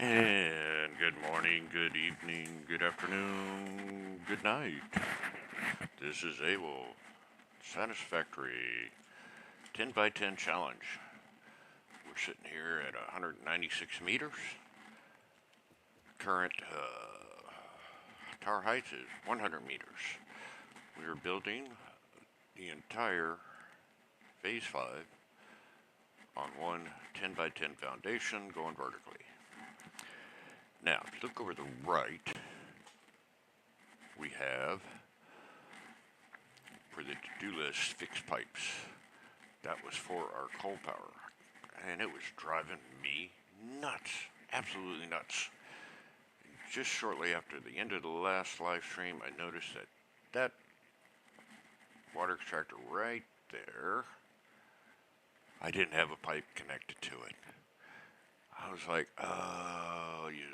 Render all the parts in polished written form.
And good morning, good evening, good afternoon, good night. This is Abel. Satisfactory 10 by 10 challenge. We're sitting here at 196 meters. Current tower height is 100 meters. We are building the entire phase 5 on one 10 by 10 foundation going vertically. Now, if you look over the right, we have, for the to-do list, fixed pipes. That was for our coal power, and it was driving me nuts, absolutely nuts. Just shortly after the end of the last live stream, I noticed that water extractor right there, I didn't have a pipe connected to it. I was like, oh, you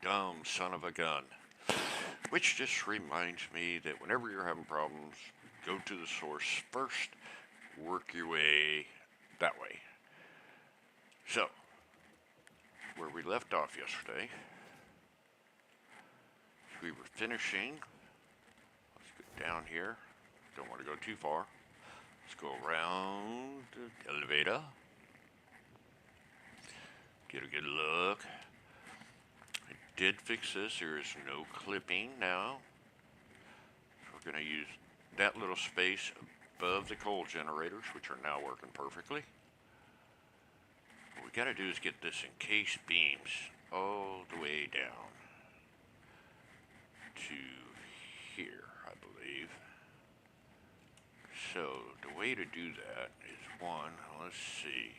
dumb son of a gun. Which just reminds me that whenever you're having problems, go to the source first, work your way that way. So, where we left off yesterday, we were finishing. Let's go down here. Don't want to go too far. Let's go around the elevator. Get a good look. I did fix this. There is no clipping now. We're going to use that little space above the coal generators, which are now working perfectly. What we got to do is get this encased beams all the way down to here, I believe. So the way to do that is one, let's see.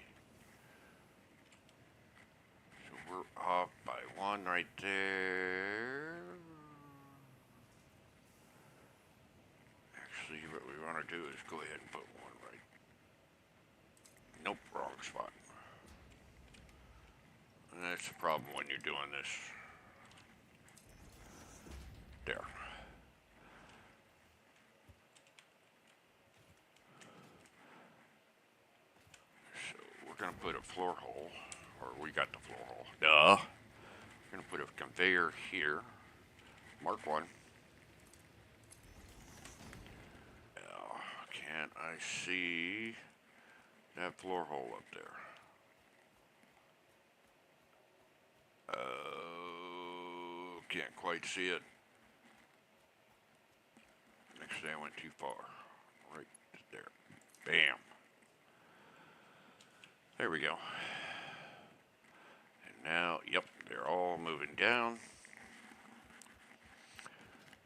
So we're off by one right there. Actually, what we want to do is go ahead and put one right. Nope, wrong spot. And that's the problem when you're doing this. There. So we're going to put a floor hole, or we got the floor hole. Duh. We're going to put a conveyor here. Mark one. Now, can I see that floor hole up there? Can't quite see it. Actually, I went too far. Right there. Bam. There we go. And now, yep, they're all moving down.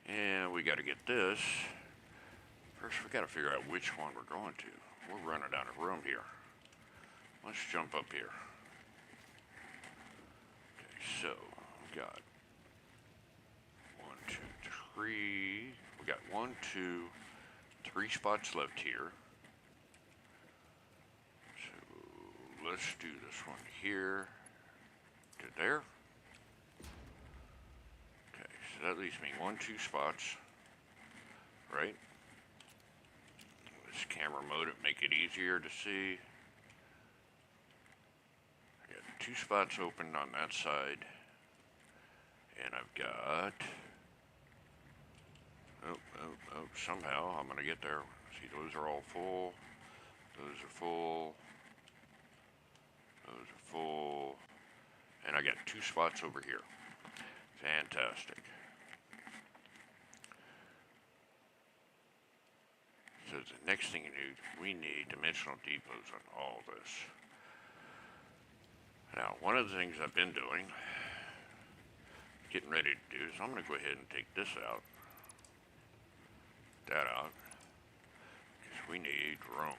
And we got to get this. First, we got to figure out which one we're going to. We're running out of room here. Let's jump up here. Okay, so we got 1, 2, 3. We got 1, 2, 3 spots left here. So let's do this one here to there. Okay, so that leaves me 1, 2 spots, right? Let's camera mode it, make it easier to see. I got 2 spots open on that side, and I've got, somehow I'm gonna get there. See, those are all full, those are full, those are full, and I got 2 spots over here. Fantastic. So the next thing we need dimensional depots on all this. Now, one of the things I've been doing, getting ready to do, is I'm going to go ahead and take this out, that out, because we need room.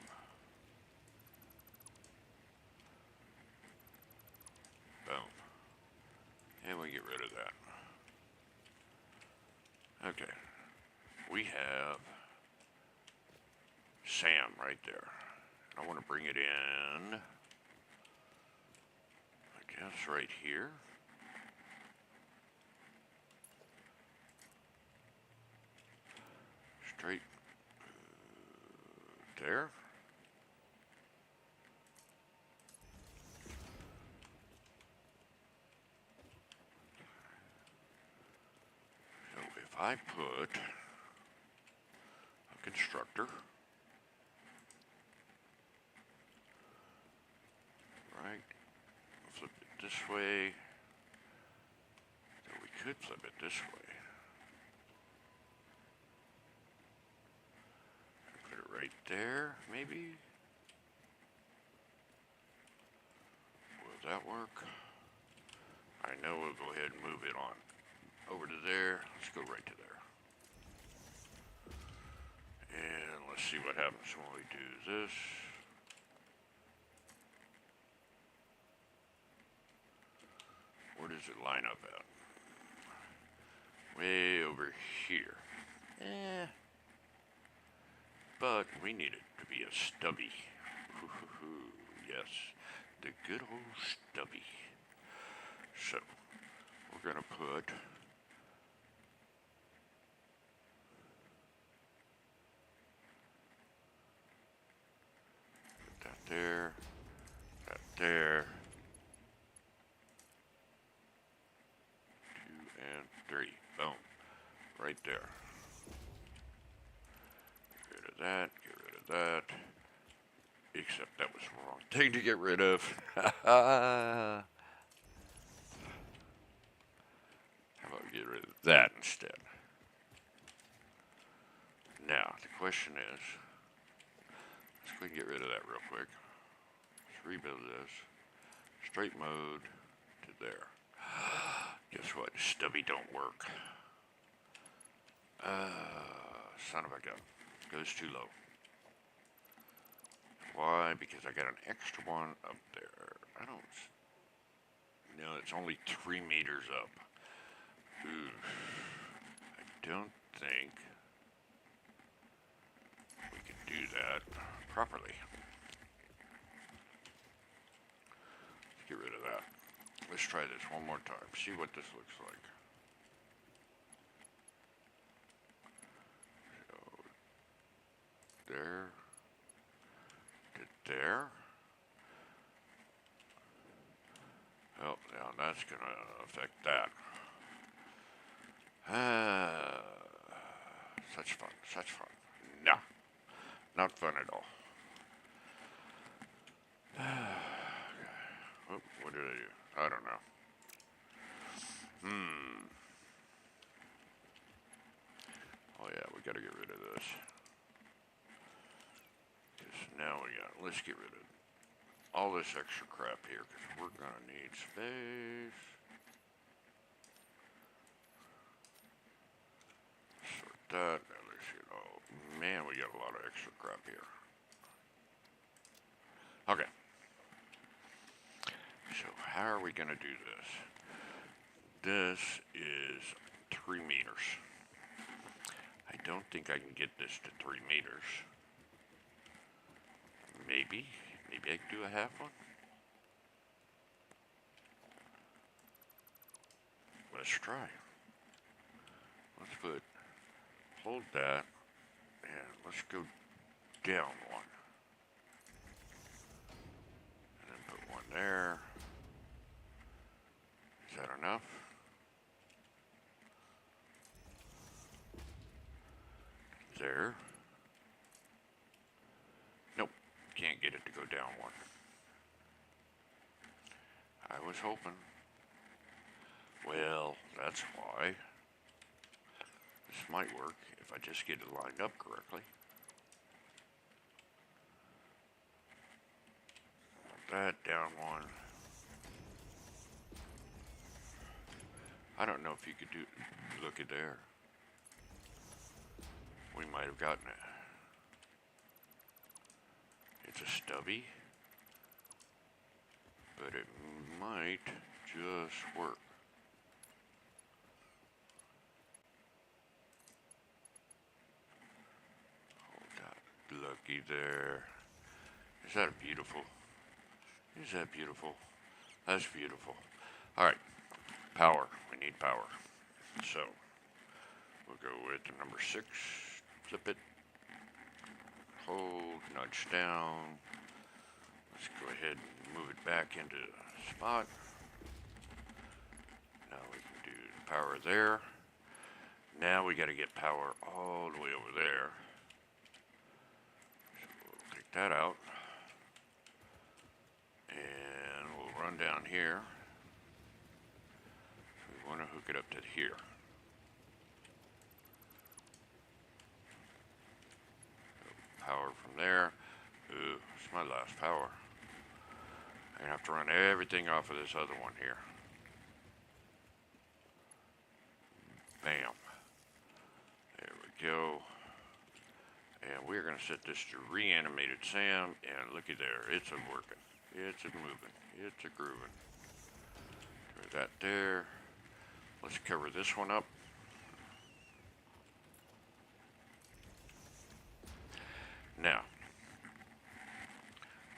Boom. And we get rid of that. Okay. We have Sam right there. I want to bring it in, I guess right here. Straight there. I put a constructor right, flip it this way, so we could flip it this way. Put it right there, maybe? Will that work? I know we'll go ahead and move it on over to there. Let's go right to there. And let's see what happens when we do this. Where does it line up at? Way over here. But we need it to be a stubby. Yes, the good old stubby. So, we're going to put that there, that there, 2 and 3. Boom. Right there. Get rid of that, get rid of that. Except that was the wrong thing to get rid of. How about we get rid of that instead? Now, the question is, let's go ahead and get rid of that real quick. Let's rebuild this. Straight mode to there. Guess what? Stubby don't work. Son of a gun. Goes too low. Why? Because I got an extra one up there. I don't... No, it's only 3 meters up. Oof. I don't think we can do that properly. Let's get rid of that. Let's try this one more time. See what this looks like. So, there. To there. Oh, now that's going to affect that. Such fun, such fun. No, not fun at all. Oh, what did I do? I don't know. Oh yeah, we gotta get rid of this. Because now let's get rid of all this extra crap here, because we're gonna need space. Sort that. Now let's see. Oh man, we got a lot of extra crap here. Okay. So how are we gonna do this? This is 3 meters. I don't think I can get this to 3 meters. Maybe I can do a half one. Let's try. Let's hold that, and let's go down one. And then put one there. Is that enough? There. Nope, can't get it to go down one. I was hoping. Well, that's why. This might work if I just get it lined up correctly. That down one. I don't know if you could do. Look at there. We might have gotten it. It's a stubby, but it might just work. Hold that. Looky there. Is that beautiful? Is that beautiful? That's beautiful. All right, power. We need power. So we'll go with the number 6. Flip it. Hold. Nudge down. Let's go ahead and move it back into the spot. Now we can do the power there. Now we got to get power all the way over there. So we'll take that out. And we'll run down here. So we want to hook it up to here. Power from there. Ooh, it's my last power. I have to run everything off of this other one here. Bam. There we go. And we're going to set this to reanimated Sam. And looky there. It's working. It's moving. It's grooving. Put that there. Let's cover this one up. Now,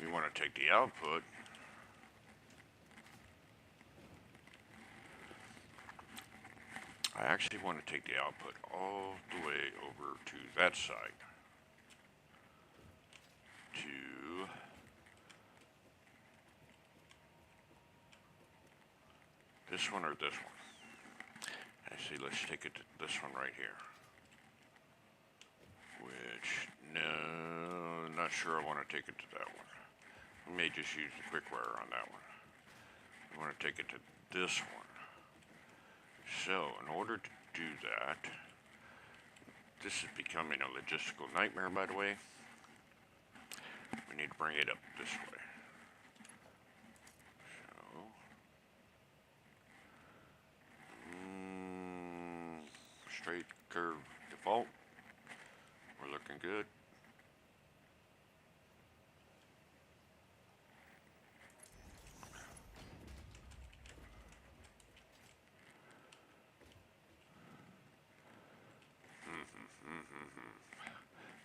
we want to take the output. I actually want to take the output all the way over to that side. To this one or this one. Actually, let's take it to this one right here. Which, no, not sure I want to take it to that one. We may just use the quick wire on that one. We want to take it to this one. So, in order to do that, this is becoming a logistical nightmare, by the way. We need to bring it up this way. So, straight curve default. We're looking good.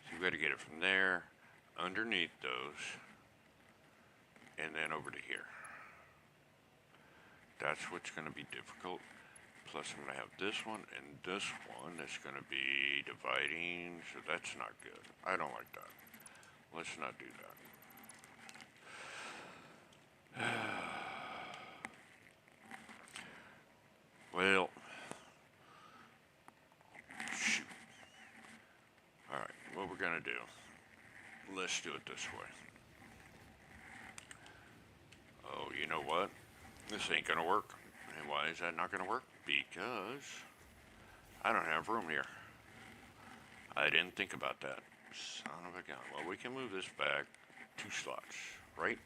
So we got to get it from there, underneath those, and then over to here. That's what's going to be difficult. Plus I'm going to have this one and this one that's going to be dividing, so that's not good. I don't like that. Let's not do that. Well, shoot. Alright, what we're going to do, let's do it this way. Oh, you know what? This ain't going to work. And why is that not going to work? Because I don't have room here. I didn't think about that. Son of a gun. Well, we can move this back 2 slots, right?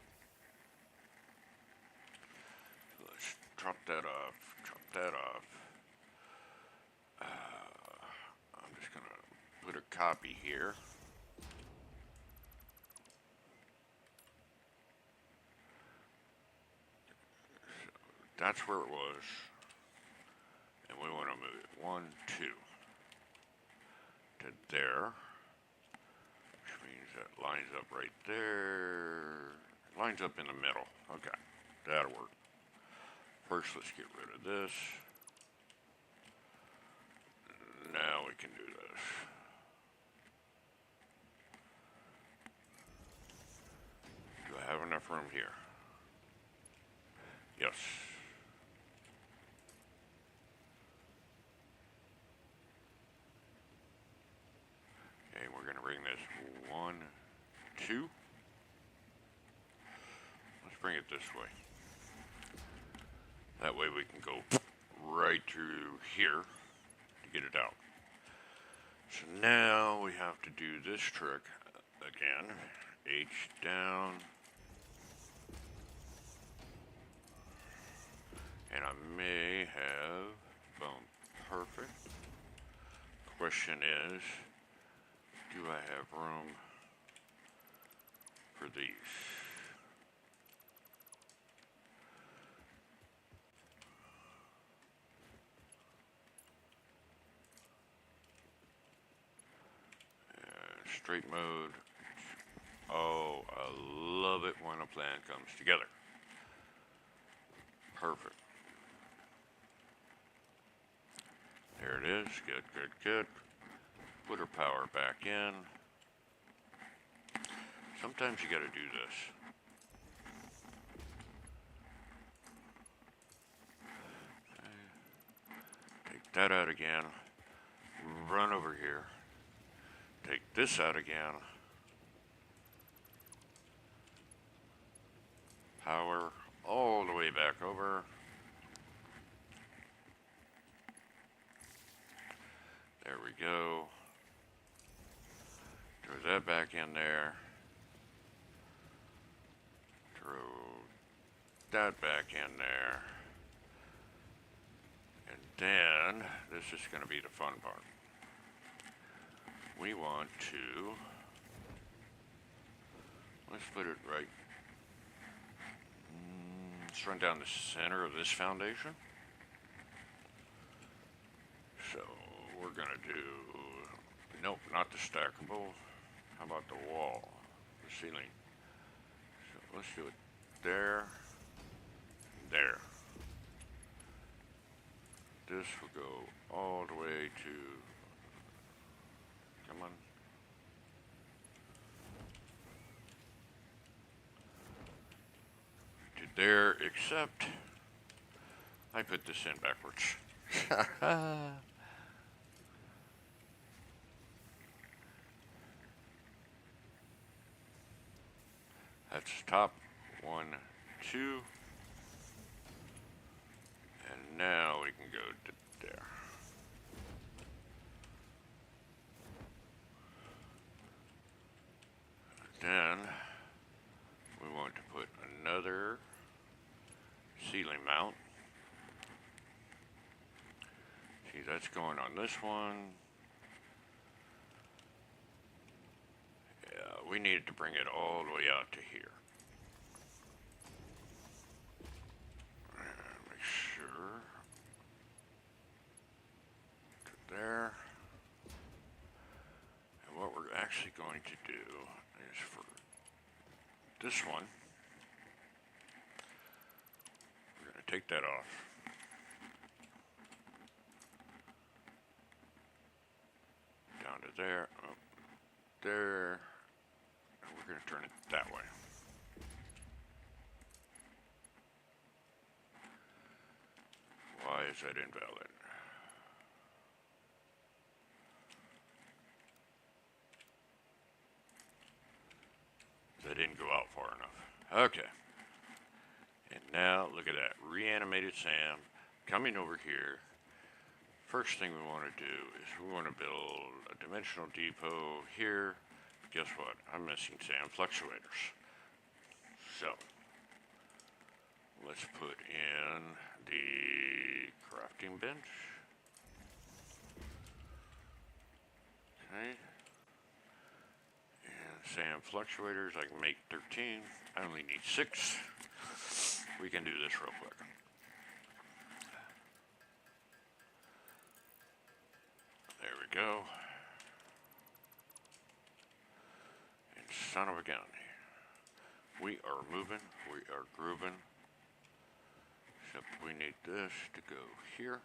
Let's drop that off. Drop that off. I'm just going to put a copy here. So that's where it was. And we want to move it 1, 2 to there, which means that lines up right there. Lines up in the middle. Okay, that'll work. First, let's get rid of this. Now we can do this. Do I have enough room here? Yes. Okay, we're going to bring this 1, 2. Let's bring it this way. That way we can go right through here to get it out. So now we have to do this trick again. H down. And I may have, boom, perfect. Question is, do I have room for these? Straight mode. Oh, I love it when a plan comes together. Perfect. There it is. Good, good, good. Put her power back in. Sometimes you gotta do this. Okay. Take that out again. run over here, take this out again, power all the way back over. There we go. Throw that back in there. Throw that back in there. And then, this is going to be the fun part. We want to, let's put it right, let's run down the center of this foundation. So we're going to do, nope, not the stackable. How about the wall, the ceiling? So let's do it there, there. This will go all the way to, come on. To there, except I put this in backwards. That's top, 1, 2. And now we can go to there. Then we want to put another ceiling mount. See, that's going on this one. Yeah, we needed to bring it all the way out to here. Make sure. To there. And what we're actually going to do is for this one, we're going to take that off. Down to there, up there, and we're going to turn it that way. Why is that invalid? That didn't go out far enough. Okay. And now, look at that. Reanimated Sam coming over here. First thing we want to do is we want to build a dimensional depot here. Guess what? I'm missing Sam fluctuators. So, let's put in the crafting bench. Okay. And Sam fluctuators, I can make 13. I only need 6. We can do this real quick. There we go. And son of a gun. We are moving. We are grooving. Except we need this to go here.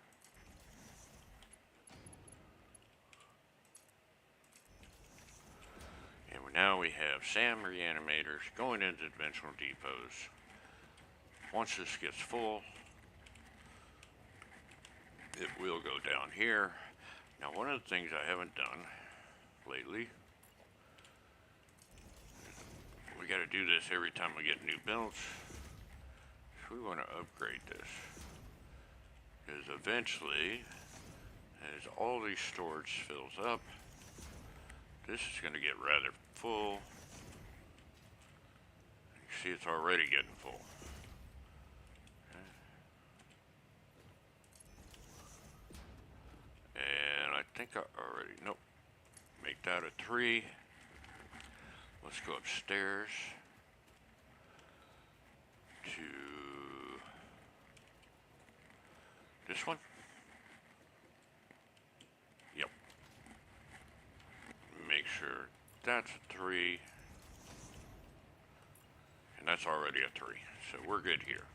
And now we have SAM reanimators going into dimensional depots. Once this gets full, it will go down here. Now, one of the things I haven't done lately, we got to do this every time we get new builds. So we want to upgrade this, because eventually, as all these storage fills up, this is going to get rather full. You see, it's already getting full. And I think I already, nope, make that a 3. Let's go upstairs to this one. Yep. Make sure that's a 3. And that's already a 3. So we're good here.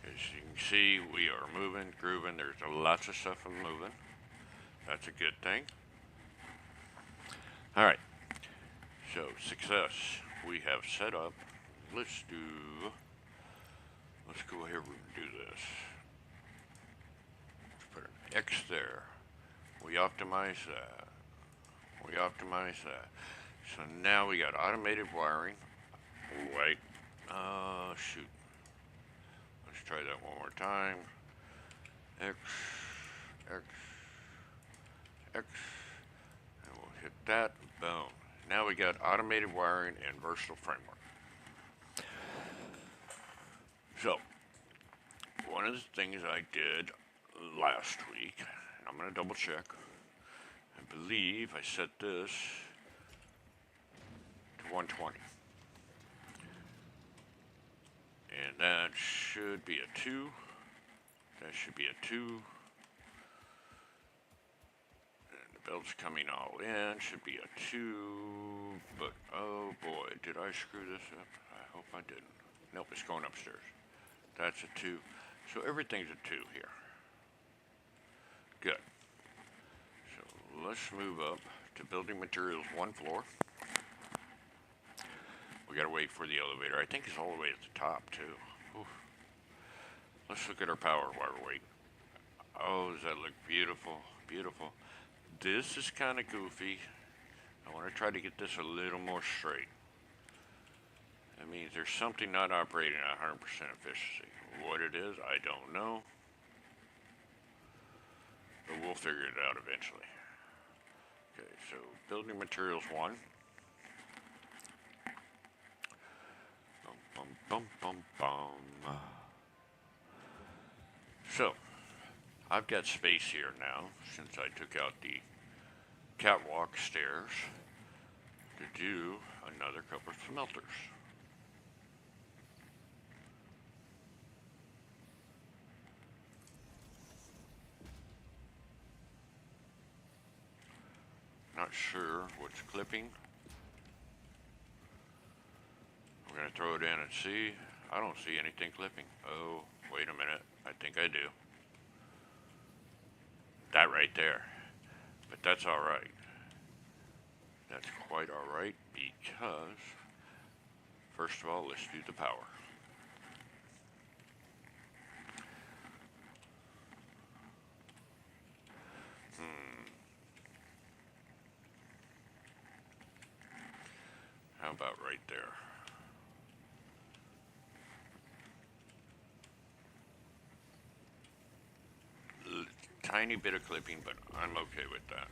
As you can see, we are moving, grooving. There's lots of stuff moving. That's a good thing. All right. So, success. We have set up. Let's go ahead and do this. Let's put an X there. We optimize that. We optimize that. So now we got automated wiring. Wait. Shoot. Let's try that one more time. X, X, X. And we'll hit that. Boom. Now we got automated wiring and versatile framework. So, one of the things I did last week, and I'm going to double check. I believe I set this to 120. And that should be a 2. That should be a 2. And the belt's coming all in. Should be a 2. But, oh boy, did I screw this up? I hope I didn't. Nope, it's going upstairs. That's a 2. So everything's a 2 here. Good. So let's move up to building materials 1 floor. We gotta wait for the elevator. I think it's all the way at the top too. Oof. Let's look at our power while we're waiting. Oh, does that look beautiful? Beautiful. This is kind of goofy. I want to try to get this a little more straight. That means there's something not operating at 100% efficiency. What it is, I don't know. But we'll figure it out eventually. Okay, so building materials 1. Bum, bum, bum, bum. So, I've got space here now, since I took out the catwalk stairs, to do another couple of smelters. Not sure what's clipping. I'm going to throw it in and see. I don't see anything clipping. Oh, wait a minute. I think I do. That right there. But that's all right. That's quite all right because, first of all, let's do the power. How about right there? Tiny bit of clipping, but I'm okay with that.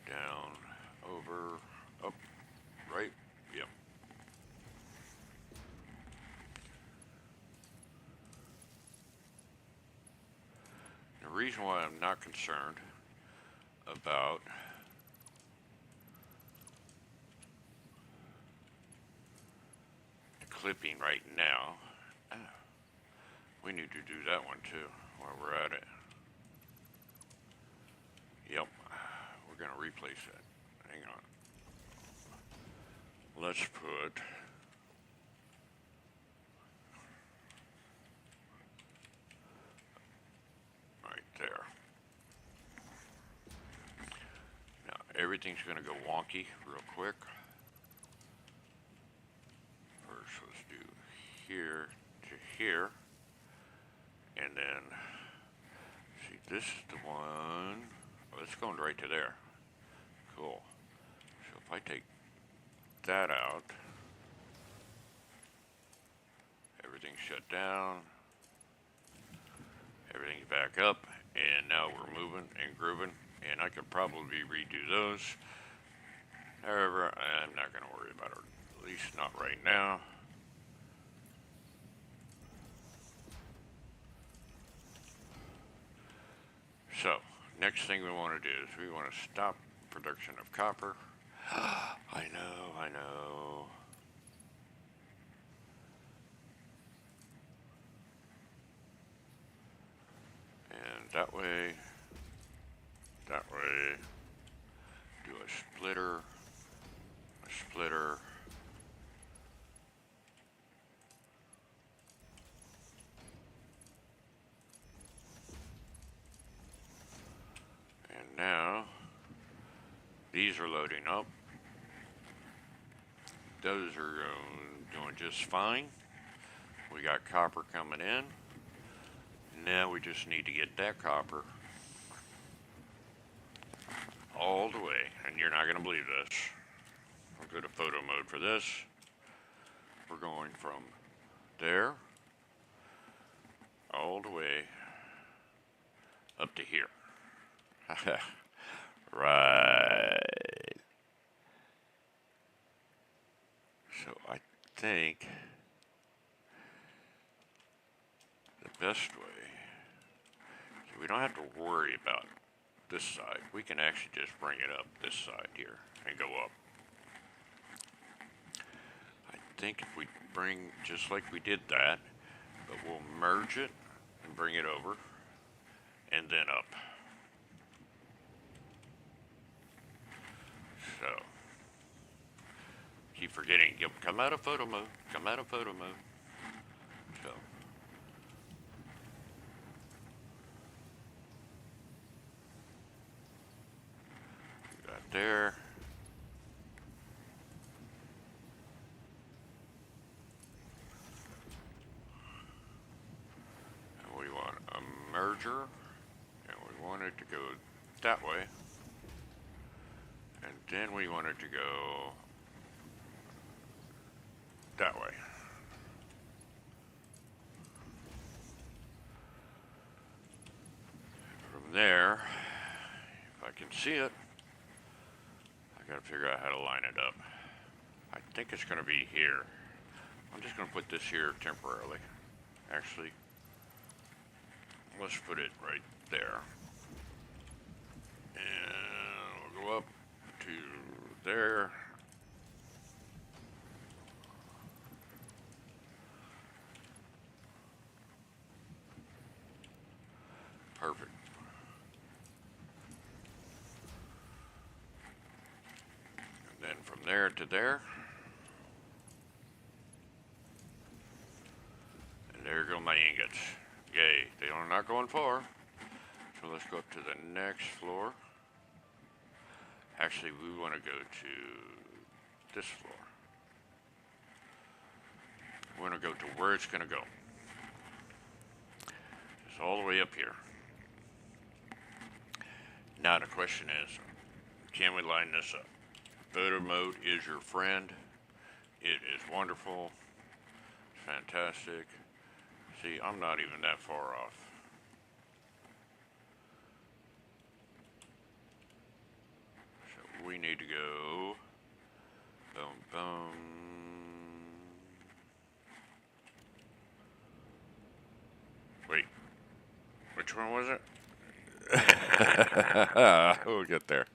Down, over, up, right, yep. The reason why I'm not concerned about the clipping right now, we need to do that one too while we're at it. Yep, we're going to replace that. Hang on. Let's put right there. Now everything's going to go wonky real quick. First, let's do here to here. And then, see, this is the one. Oh, it's going right to there. Cool. So if I take that out, everything's shut down. Everything's back up. And now we're moving and grooving. And I could probably redo those. However, I'm not going to worry about it. At least not right now. So, next thing we want to do is we want to stop production of copper. I know. And that way, do a splitter, and now, these are loading up. Those are doing just fine. We got copper coming in. Now we just need to get that copper all the way, and you're not going to believe this. I'll go to photo mode for this. We're going from there all the way up to here. Right. So I think the best way, so we don't have to worry about this side. We can actually just bring it up this side here and go up. I think if we bring, just like we did that, but we'll merge it and bring it over and then up. So, keep forgetting, come out of photo mode, come out of photo mode. So, got there. And we want a merger, and we want it to go that way. And then we want it to go that way. From there, if I can see it, I gotta figure out how to line it up. I think it's gonna be here. I'm just gonna put this here temporarily. Actually, let's put it right there. And we'll go up to there. Perfect. And then from there to there. And there go my ingots. Yay, they are not going far. So let's go up to the next floor. Actually, we want to go to this floor. We want to go to where it's going to go. It's all the way up here. Now the question is, can we line this up? Photo mode is your friend. It is wonderful. Fantastic. See, I'm not even that far off. So we need to go boom, boom. Wait, which one was it? We'll get there.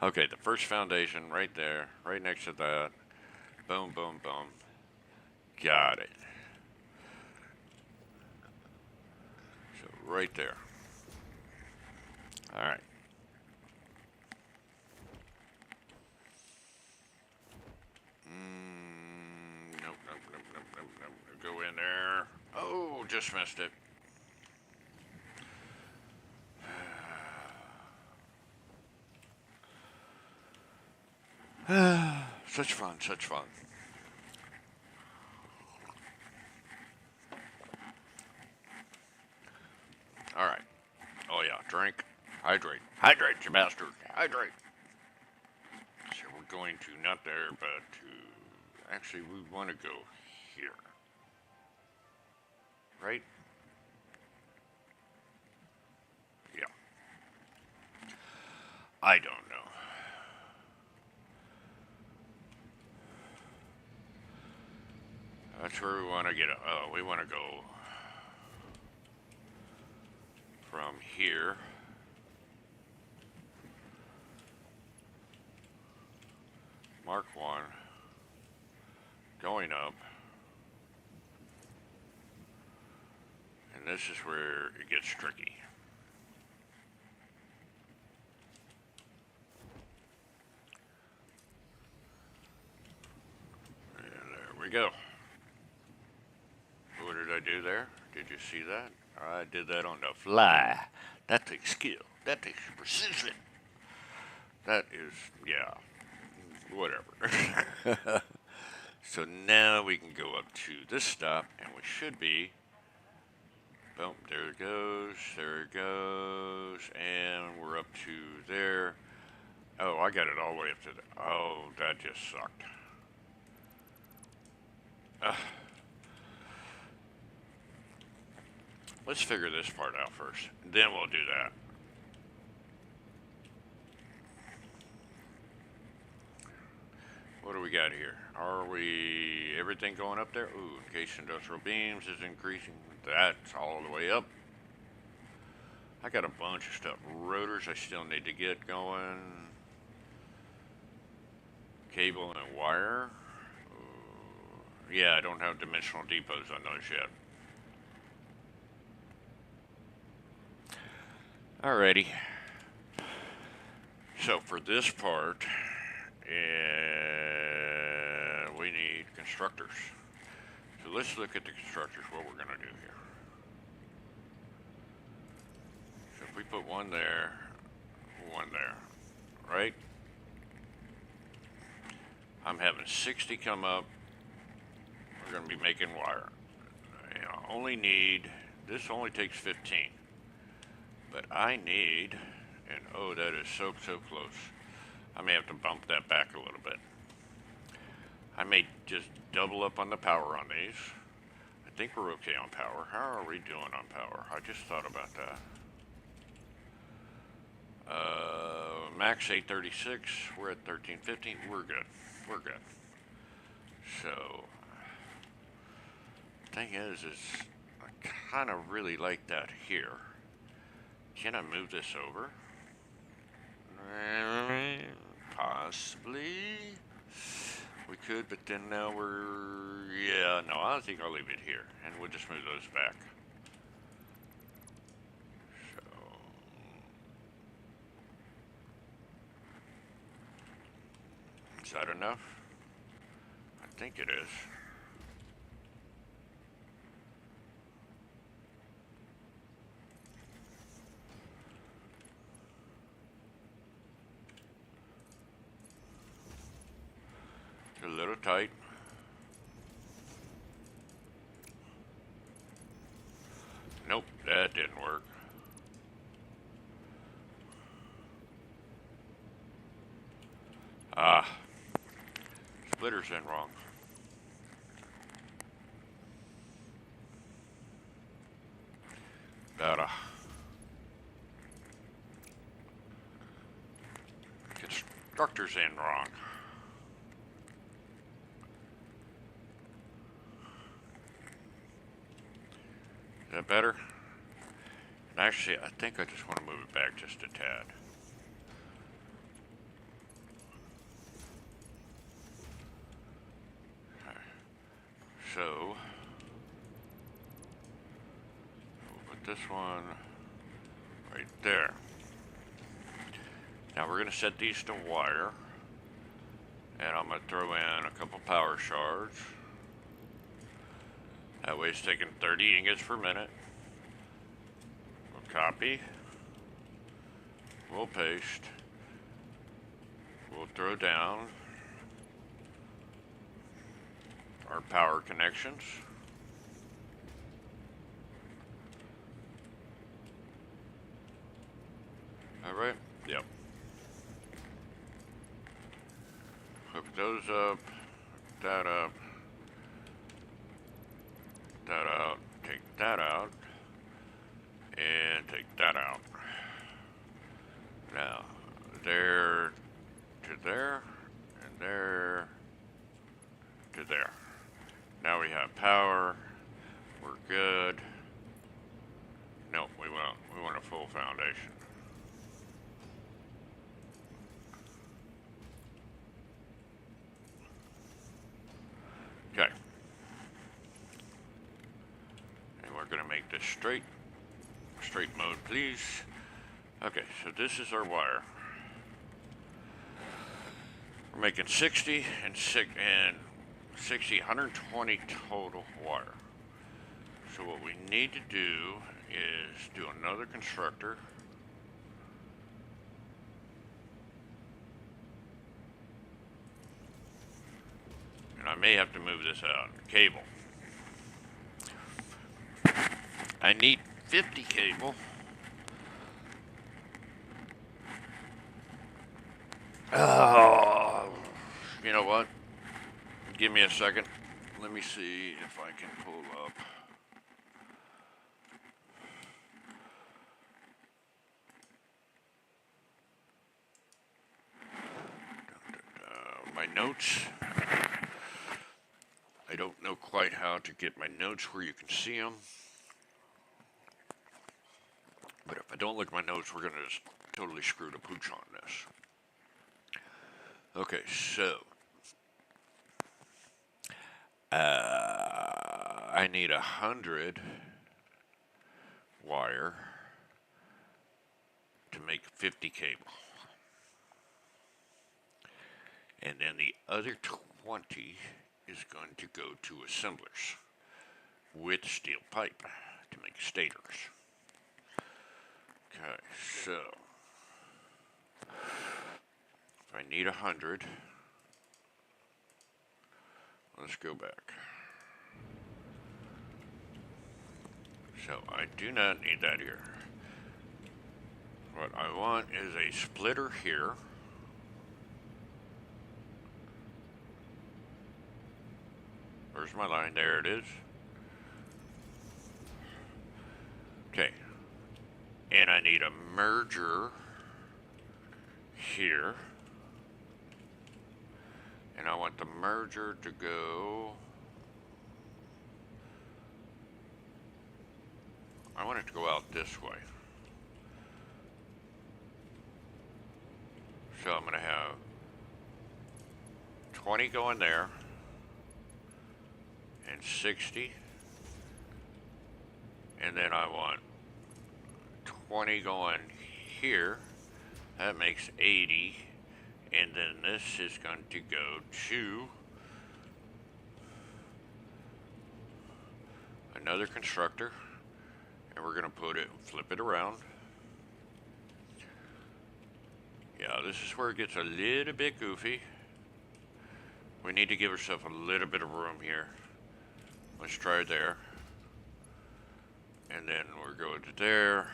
Okay, the first foundation right there, right next to that. Boom, boom, boom. Got it. So right there. All right. Nope, nope, nope, nope, nope, nope. Go in there. Oh, just missed it. Such fun, such fun. All right. Oh yeah, drink, hydrate, hydrate, you bastard, hydrate. So we're going to not there, but to actually we want to go here, right? Yeah. I don't know. That's where we want to get. We want to go from here. Mark 1. Going up. And this is where it gets tricky. And there we go. What did I do there? Did you see that? I did that on the fly. That takes skill. That takes precision. That is, yeah, whatever. So now we can go up to this stop, and we should be Boom, there it goes, there it goes, and we're up to there. Oh, I got it all the way up to the, oh, that just sucked. Let's figure this part out first, then we'll do that. What do we got here? Are we, everything going up there? Ooh, case industrial beams is increasing. That's all the way up. I got a bunch of stuff. Rotors I still need to get going. Cable and wire. Ooh, yeah, I don't have dimensional depots on those yet. Alrighty. So for this part, we need constructors. So let's look at the constructors, what we're going to do here. So if we put one there, right? I'm having 60 come up. We're going to be making wire. I only need, this only takes 15. But I need, and oh, that is so close. I may have to bump that back a little bit. I may just double up on the power on these. I think we're okay on power. How are we doing on power? I just thought about that. Max 836. We're at 1350. We're good. We're good. So, thing is I kind of really like that here. Can I move this over? Possibly. We could, but then now we're... Yeah, no, I think I'll leave it here. And we'll just move those back. So... Is that enough? I think it is. A little tight. Nope, that didn't work. Splitter's in wrong. Better. Constructor's in wrong. Is that better? Actually, I think I just want to move it back just a tad. So, we'll put this one right there. Now we're going to set these to wire. And I'm going to throw in a couple power shards. That way it's taking 30 ingots per minute. We'll copy. We'll paste. We'll throw down our power connections. Alright? Yep. Hook those up. That up. That out. Take that out. And take that out. Now, there to there. And there to there. Now we have power. We're good. Nope, we won't. We want a full foundation. Okay. And we're going to make this straight. Straight mode, please. Okay, so this is our wire. We're making 60 and 60, 120 total wire. So what we need to do is do another constructor. And I may have to move this out. Cable. I need 50 cable. Oh, you know what? Give me a second. Let me see if I can pull up. My notes. I don't know quite how to get my notes where you can see them. But if I don't look at my notes, we're going to just totally screw the pooch on this. Okay, so I need 100 wire to make 50 cable. And then the other 20 is going to go to assemblers with steel pipe to make stators. Okay, so if I need 100, let's go back. So I do not need that here. What I want is a splitter here. Where's my line? There it is. Okay. And I need a merger here. And I want the merger to go... I want it to go out this way. So I'm going to have 20 going there. And 60. And then I want 20 going here. That makes 80. And then this is going to go to another constructor. And we're going to put it, flip it around. Yeah, this is where it gets a little bit goofy. We need to give ourselves a little bit of room here. Let's try it there. And then we're going to there.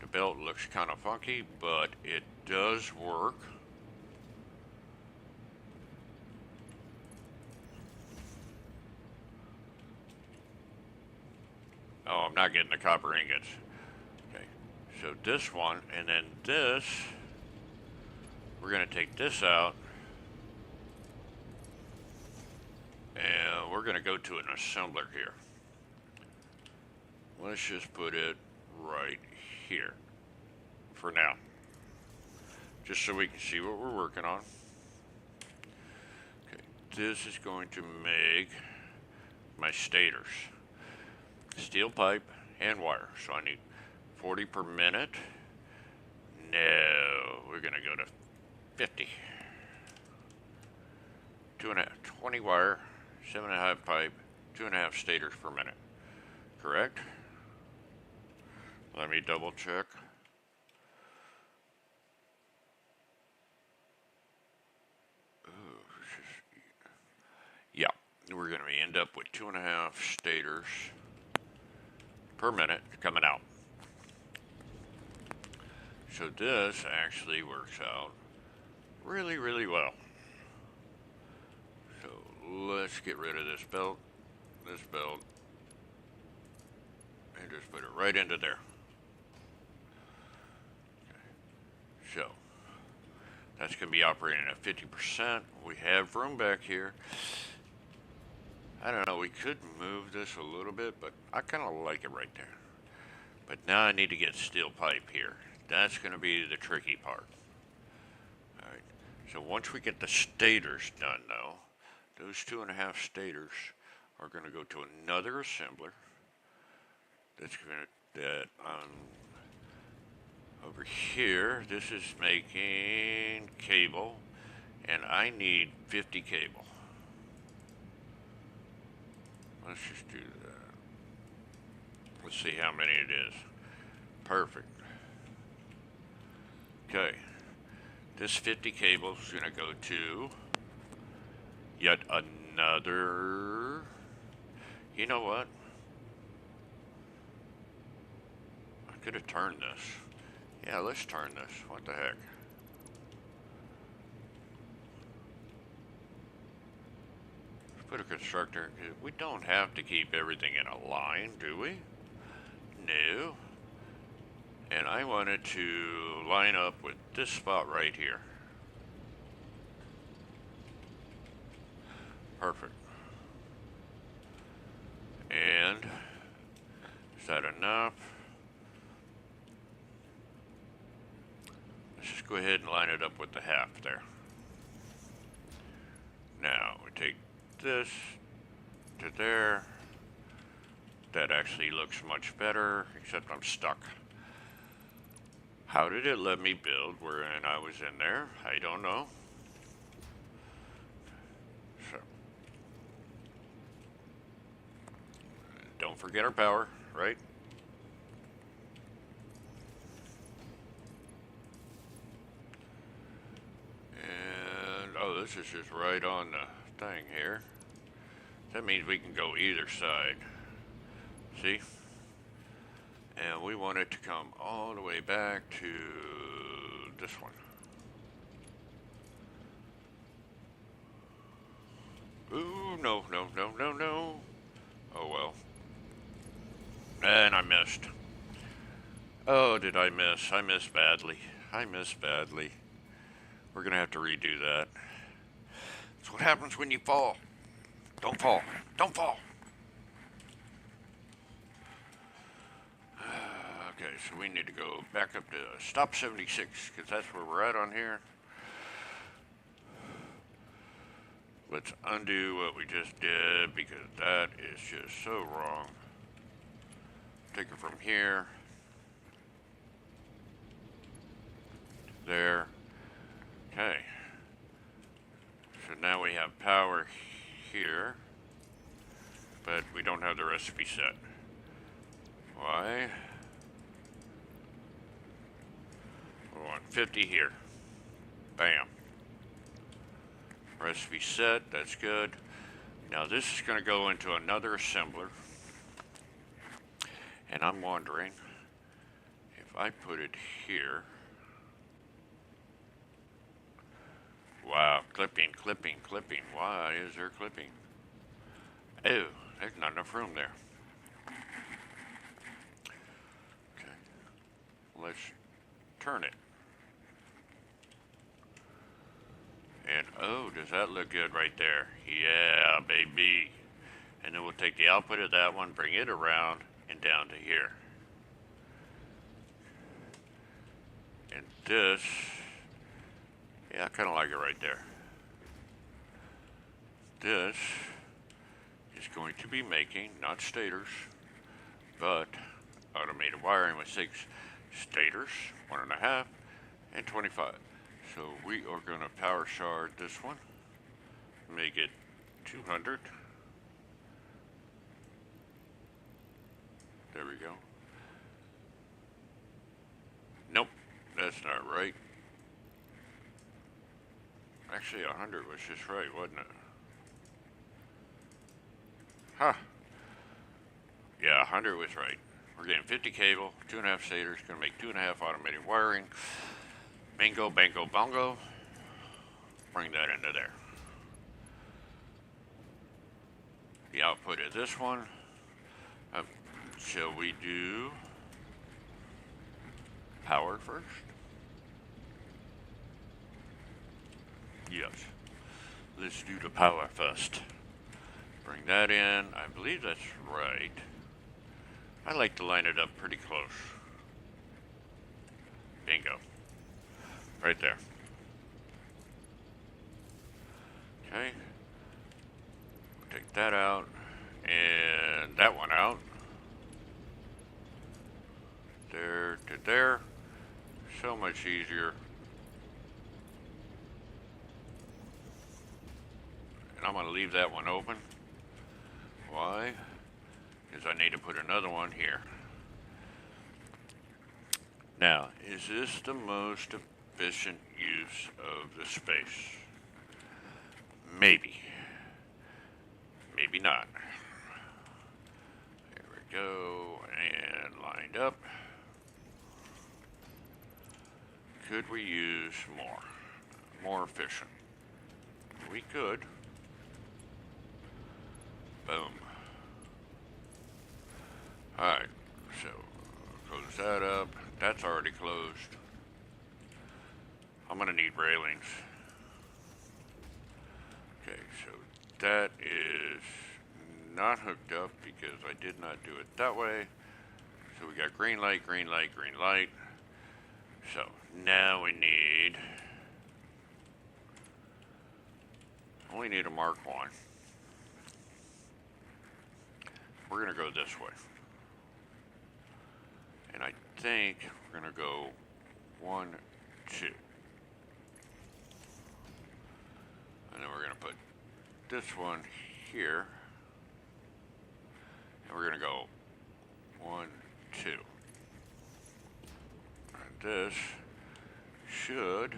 The belt looks kind of funky, but it does work. Oh, I'm not getting the copper ingots. Okay, so this one, and then this, we're going to take this out. And we're going to go to an assembler here. Let's just put it right here for now. Just so we can see what we're working on. Okay, this is going to make my stators. Steel pipe and wire. So I need 40 per minute. No, we're going to go to 50. 20 wire, 7.5 pipe, 2.5 stators per minute. Correct? Let me double check. Yeah, we're going to end up with 2.5 stators per minute coming out. So this actually works out really, really well. So let's get rid of this belt, and just put it right into there. Okay. So that's going to be operating at 50%. We have room back here. I don't know, we could move this a little bit, but I kind of like it right there. But now I need to get steel pipe here. That's going to be the tricky part. Alright, so once we get the stators done though, those 2.5 stators are going to go to another assembler. That's going to, over here, this is making cable, and I need 50 cable. Let's just do that. Let's see how many it is. Perfect. Okay. This 50 cable is going to go to yet another. You know what? Could have turned this. Yeah, let's turn this. What the heck? Let's put a constructor. We don't have to keep everything in a line, do we? No. And I wanted to line up with this spot right here. Perfect. And is that enough? Let's just go ahead and line it up with the half there. Now we take this to there. That actually looks much better, except I'm stuck. How did it let me build when I was in there? I don't know. So, don't forget our power, right? And, oh, this is just right on the thing here. That means we can go either side. See? And we want it to come all the way back to this one. Ooh, no, no, no, no, no. Oh, well. And I missed. Oh, did I miss? I missed badly. I missed badly. We're going to have to redo that. That's what happens when you fall. Don't fall. Don't fall. Okay, so we need to go back up to stop 76, because that's where we're at on here. Let's undo what we just did, because that is just so wrong. Take it from here. There. Okay. So now we have power here, but we don't have the recipe set. Why? We want 50 here. Bam. Recipe set, that's good. Now this is going to go into another assembler. And I'm wondering if I put it here. Wow, clipping, clipping, clipping. Why is there clipping? Oh, there's not enough room there. Okay, let's turn it. And oh, does that look good right there? Yeah, baby. And then we'll take the output of that one, bring it around and down to here. And this, yeah, I kind of like it right there. This is going to be making, not stators, but automated wiring with 6 stators, 1.5, and 25. So we are going to power shard this one, make it 200. There we go. Nope, that's not right. Actually, 100 was just right, wasn't it? Huh. Yeah, 100 was right. We're getting 50 cable, 2.5 stators, going to make 2.5 automated wiring. Bingo, bango, bongo. Bring that into there. The output of this one. Shall we do power first? Yes. Let's do the power first. Bring that in. I believe that's right. I like to line it up pretty close. Bingo. Right there. Okay. Take that out. And that one out. There to there. So much easier. And I'm going to leave that one open. Why? Because I need to put another one here. Now, is this the most efficient use of the space? Maybe. Maybe not. There we go. And lined up. Could we use more efficient? We could. Boom. Alright, so close that up. That's already closed. I'm gonna need railings. Okay, so that is not hooked up because I did not do it that way. So we got green light, green light, green light. So now we need, only need a Mark 1. We're gonna go this way. And I think we're gonna go 1, 2. And then we're gonna put this one here. And we're gonna go 1, 2. And this should,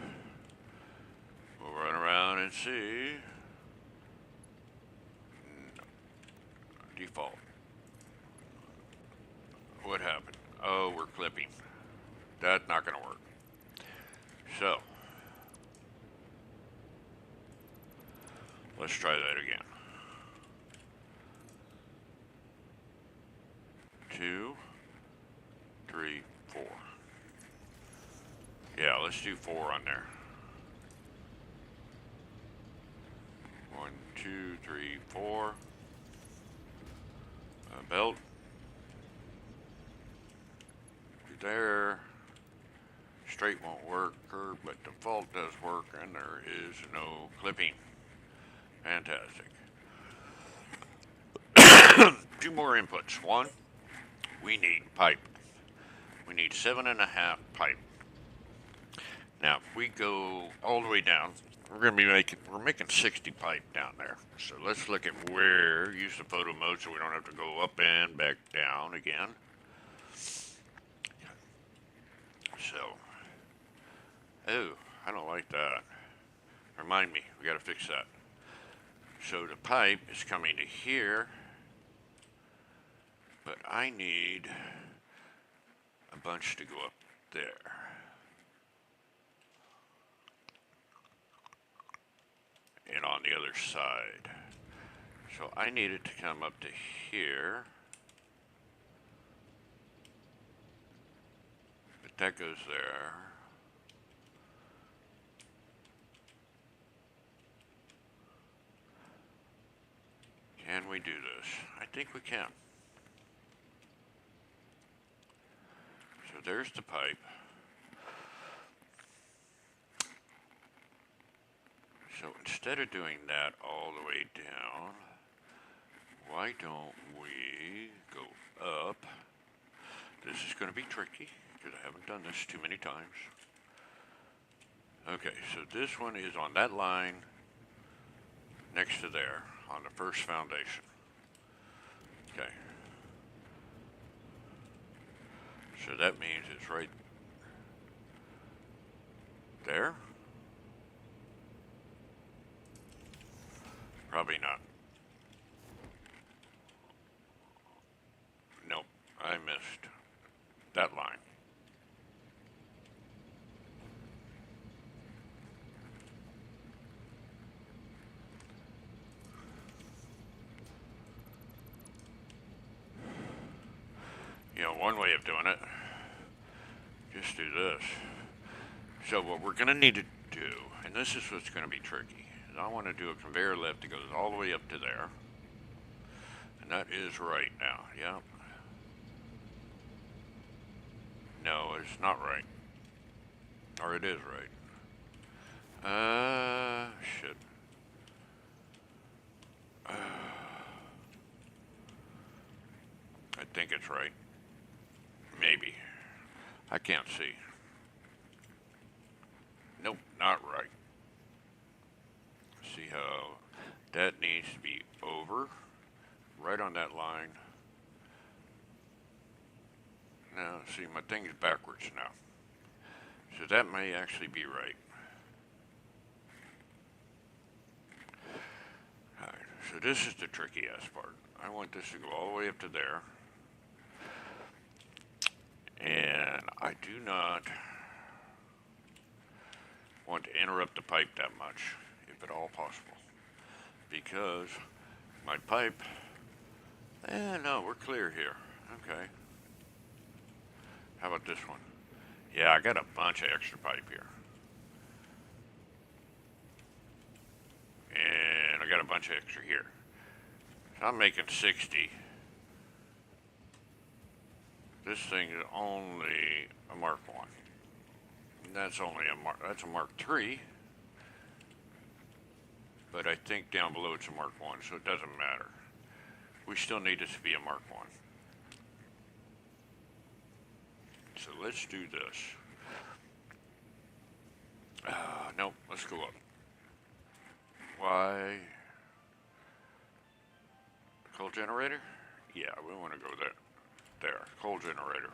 we'll run around and see. No. Default. What happened? Oh, we're clipping. That's not gonna work. So, let's try that again. 2, 3, 4. Yeah, let's do 4 on there. 1, 2, 3, 4. Belt. There. Straight won't work, but default does work, and there is no clipping. Fantastic. 2 more inputs. 1, we need pipe. We need 7.5 pipe. Now, if we go all the way down, we're making 60 pipe down there. So let's look at where, use the photo mode so we don't have to go up and back down again. So, oh, I don't like that. Remind me, we gotta fix that. So the pipe is coming to here, but I need a bunch to go up there. And on the other side. So I need it to come up to here. But that goes there. Can we do this? I think we can. So there's the pipe. So instead of doing that all the way down, why don't we go up? This is going to be tricky because I haven't done this too many times. Okay, so this one is on that line next to there on the first foundation. Okay. So that means it's right there. Probably not. Nope, I missed that line. You know, one way of doing it, just do this. So what we're going to need to do, and this is what's going to be tricky, is I want to do a conveyor lift that goes all the way up to there. And that is right now, yeah. No, it's not right. Or it is right. Shit. I think it's right. Maybe. I can't see. Nope, not right. See how that needs to be over, right on that line. Now, see, my thing is backwards now. So that may actually be right. Alright, so this is the tricky ass part. I want this to go all the way up to there. And I do not want to interrupt the pipe that much, if at all possible. Because my pipe, no, we're clear here. Okay. How about this one? Yeah, I got a bunch of extra pipe here. And I got a bunch of extra here. So I'm making 60. This thing is only a Mark 1. That's only that's a Mark 3. But I think down below it's a Mark 1, so it doesn't matter. We still need it to be a Mark 1. So let's do this. Nope, let's go up. Why? Coal generator? Yeah, we want to go there. There, coal generators.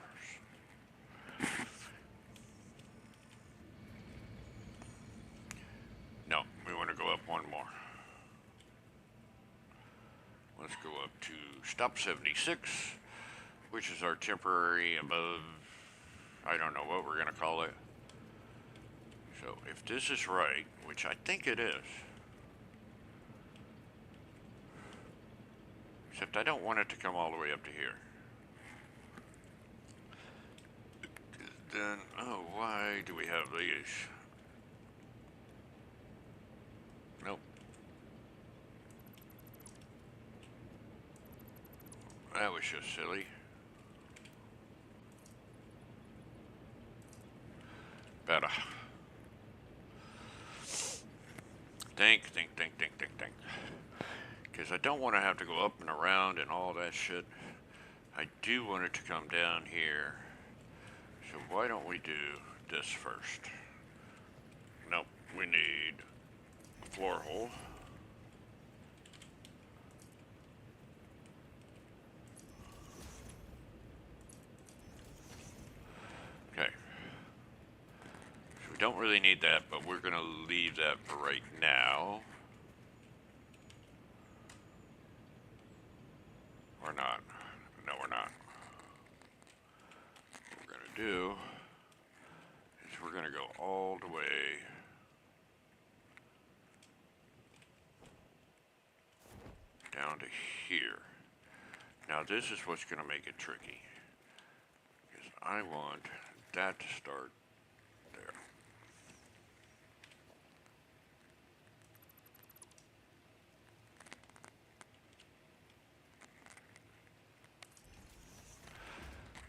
No, we want to go up one more. Let's go up to stop 76, which is our temporary above, I don't know what we're going to call it. So if this is right, which I think it is, except I don't want it to come all the way up to here. Then, oh, why do we have these? Nope. That was just silly. Better. Think. Because I don't want to have to go up and around and all that shit. I do want it to come down here. So why don't we do this first? Nope, we need a floor hole. Okay. So we don't really need that, but we're going to leave that for right now. Or not. No, we're not. What we're going to do is we're going to go all the way down to here. Now this is what's going to make it tricky. Because I want that to start there.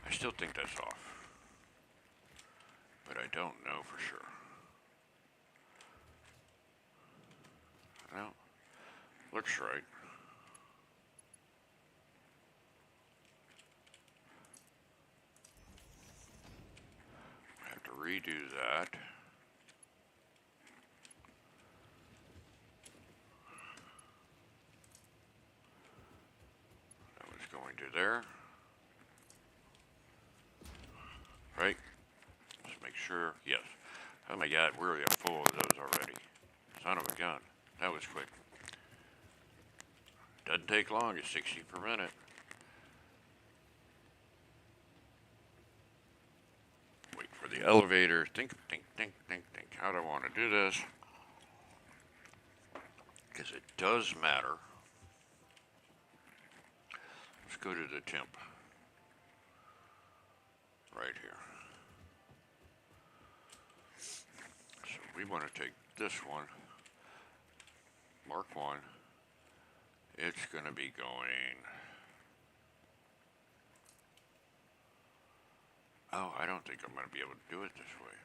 I still think that's off. But I don't know for sure. No, looks right. I have to redo that. That was going to there. Right? Let's make sure. Yes. Oh my god, we're full of those already. Son of a gun. That was quick. Doesn't take long, it's 60 per minute. Wait for the elevator. Think. How do I want to do this? Because it does matter. Let's go to the temp. Right here. So we want to take this one. Mark 1. It's going to be going... Oh, I don't think I'm going to be able to do it this way.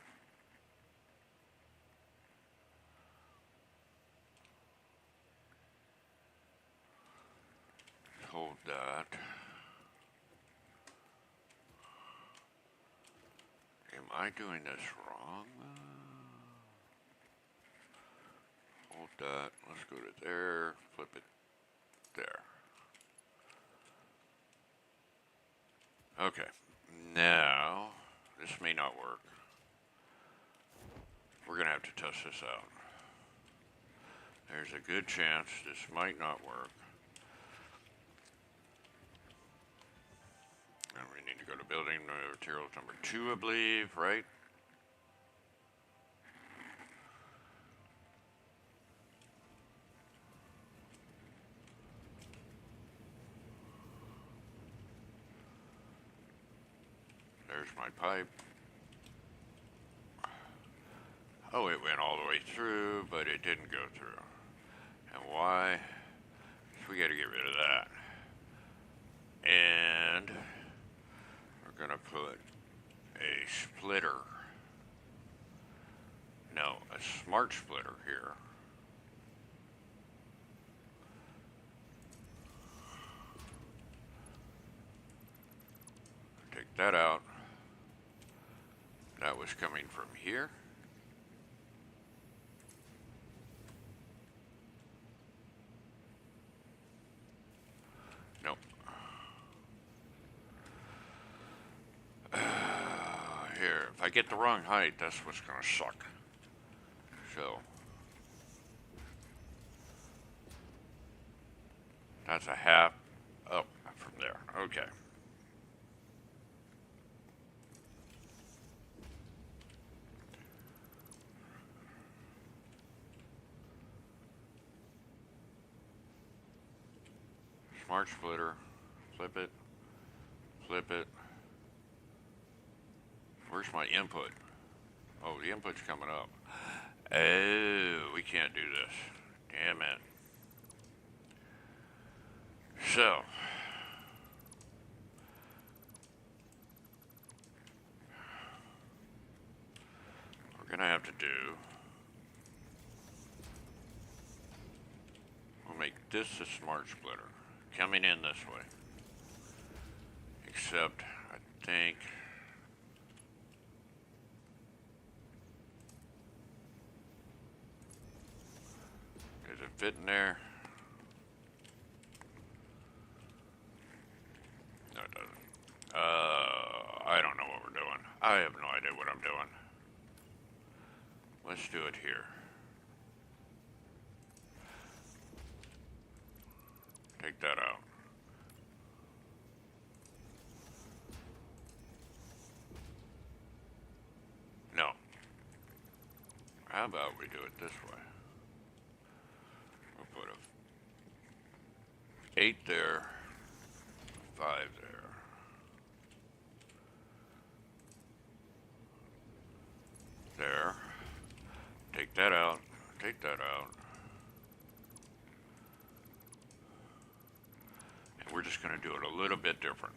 Hold that. Am I doing this wrong? Hold that. Let's go to there. Flip it there. Okay. Now, this may not work. We're going to have to test this out. There's a good chance this might not work. And we need to go to building materials number 2, I believe, right? There's my pipe. Oh, it went all the way through, but it didn't go through. And why? So we got to get rid of that. And we're going to put a splitter. No, a smart splitter here. Take that out. That was coming from here. Nope. Here, if I get the wrong height, that's what's going to suck. So, that's a half up from there. Okay. Smart splitter, flip it, flip it. Where's my input? Oh, the input's coming up. Oh, we can't do this. Damn it. So, we're gonna have to do, we'll make this a smart splitter, coming in this way. Except, I think, does it fit in there? No, it doesn't. I don't know what we're doing. I have no idea what I'm doing. Let's do it here. Take that out. No. How about we do it this way? We'll put a 8 there, 5 there. There. Take that out. Take that out. And we're just going to do it a little bit different.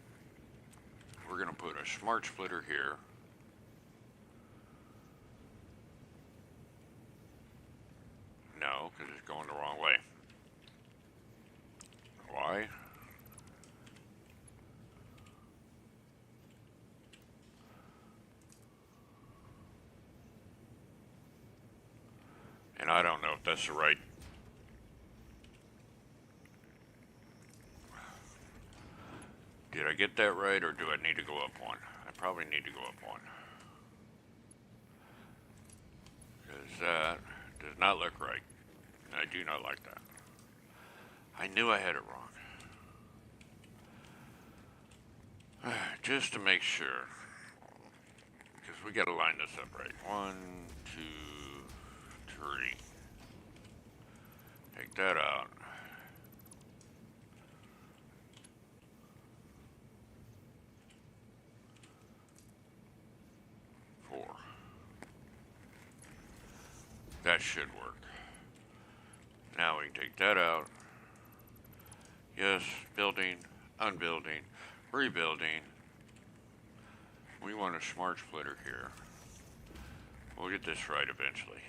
We're going to put a smart splitter here. No, because it's going the wrong way. Why? And I don't know if that's the right. Did I get that right, or do I need to go up one? I probably need to go up one. Because that does not look right. I do not like that. I knew I had it wrong. Just to make sure. Because we got to line this up right. 1, 2, 3. Take that out. That should work. Now we can take that out. Yes, building, unbuilding, rebuilding. We want a smart splitter here. We'll get this right eventually.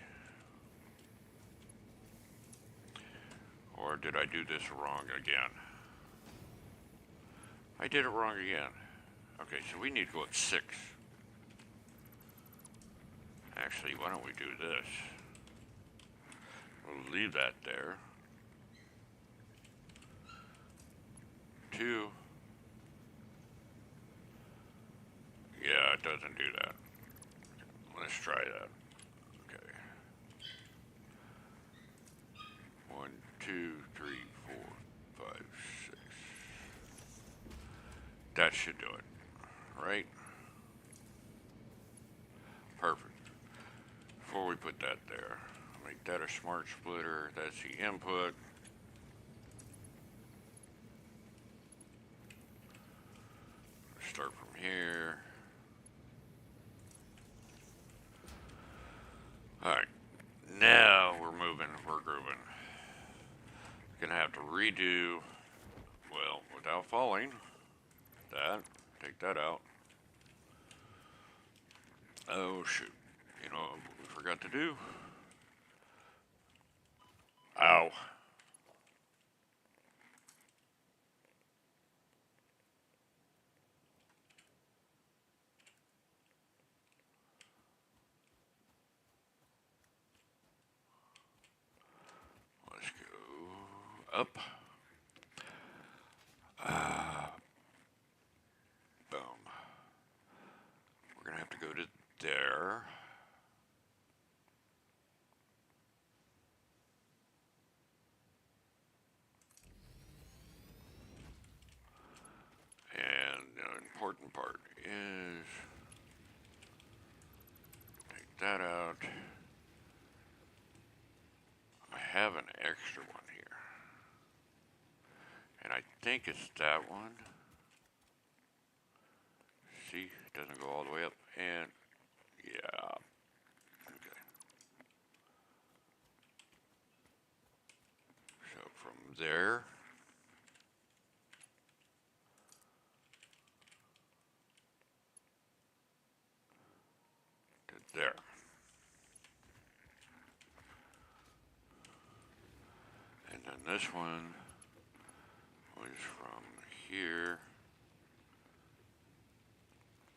Or did I do this wrong again? I did it wrong again. Okay, so we need to go at 6. Actually, why don't we do this? We'll leave that there. 2. Yeah, it doesn't do that. Let's try that. Okay. 1, 2, 3, 4, 5, 6. That should do it. Right? Perfect. Before we put that there, make that a smart splitter. That's the input. Start from here. redo, well, without falling, that, take that out. Oh shoot, you know what we forgot to do? Ow. Let's go up. Boom. We're gonna have to go to there. And the important part is take that out. I have an extra one here. And I think it's that one. See, it doesn't go all the way up. And yeah. Okay. So from there to there. And then this one was from here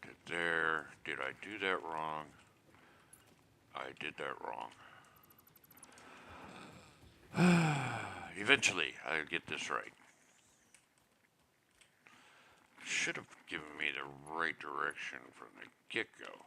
to there. Did I do that wrong? I did that wrong. Eventually, I'll get this right. Should have given me the right direction from the get-go.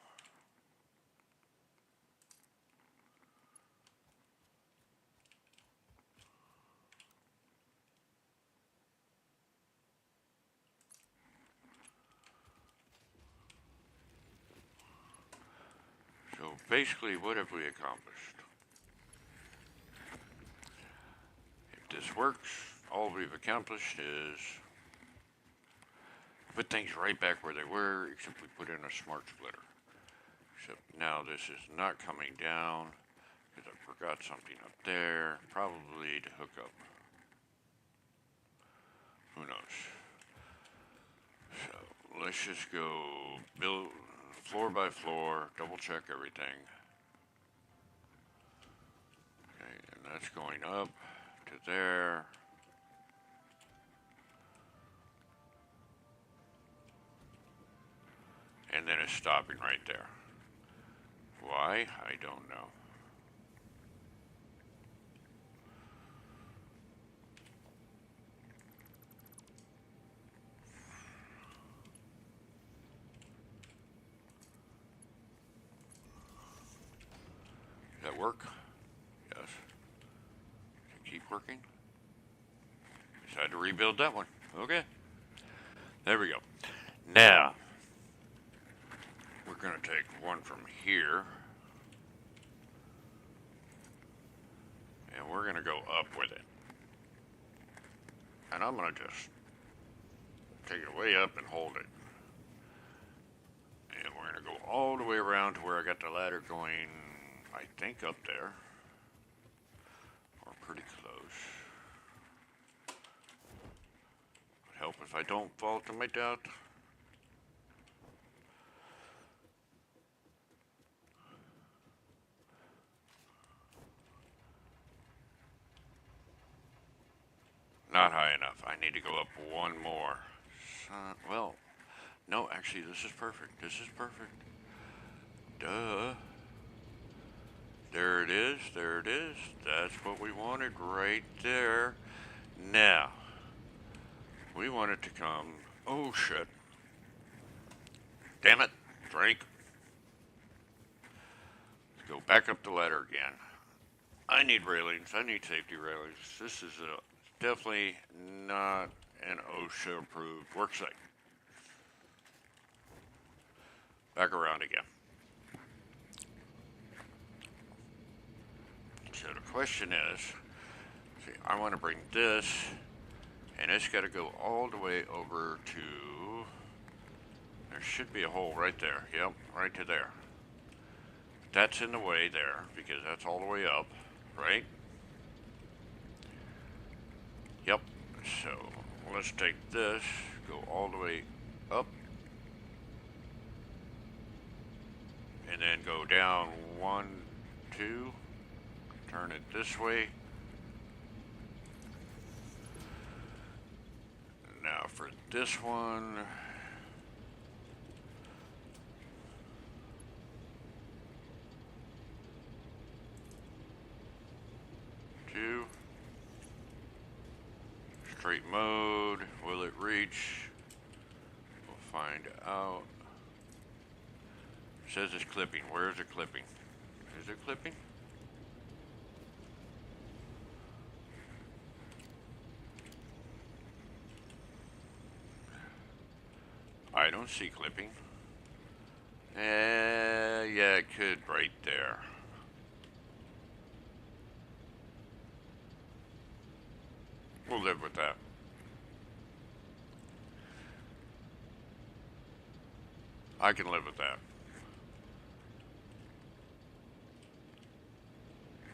So basically, what have we accomplished? If this works, all we've accomplished is put things right back where they were, except we put in a smart splitter. Except now this is not coming down, because I forgot something up there, probably to hook up. Who knows? So let's just go build floor by floor, double check everything. Okay, and that's going up to there. And then it's stopping right there. Why? I don't know. Does that work? Yes. Does it keep working? Just had to rebuild that one. Okay. There we go. Now, we're going to take one from here. And we're going to go up with it. And I'm going to just take it way up and hold it. And we're going to go all the way around to where I got the ladder going, I think up there. Or pretty close. Would help if I don't fall to my death. Not high enough. I need to go up one more. Well, no, actually, this is perfect. This is perfect. Duh. There it is. There it is. That's what we wanted right there. Now, we want it to come. Oh, shit. Damn it. Drake. Let's go back up the ladder again. I need railings. I need safety railings. This is definitely not an OSHA approved work site. Back around again. So the question is, see, I want to bring this, and it's got to go all the way over to, there should be a hole right there. Yep, right to there. That's in the way there, because that's all the way up, right? Yep, So let's take this, go all the way up, and then go down 1, 2, turn it this way. Now for this one, two, straight mode, will it reach? We'll find out. It says it's clipping. Where is it clipping? Is it clipping? I don't see clipping. Yeah, it could right there. We'll live with that. I can live with that.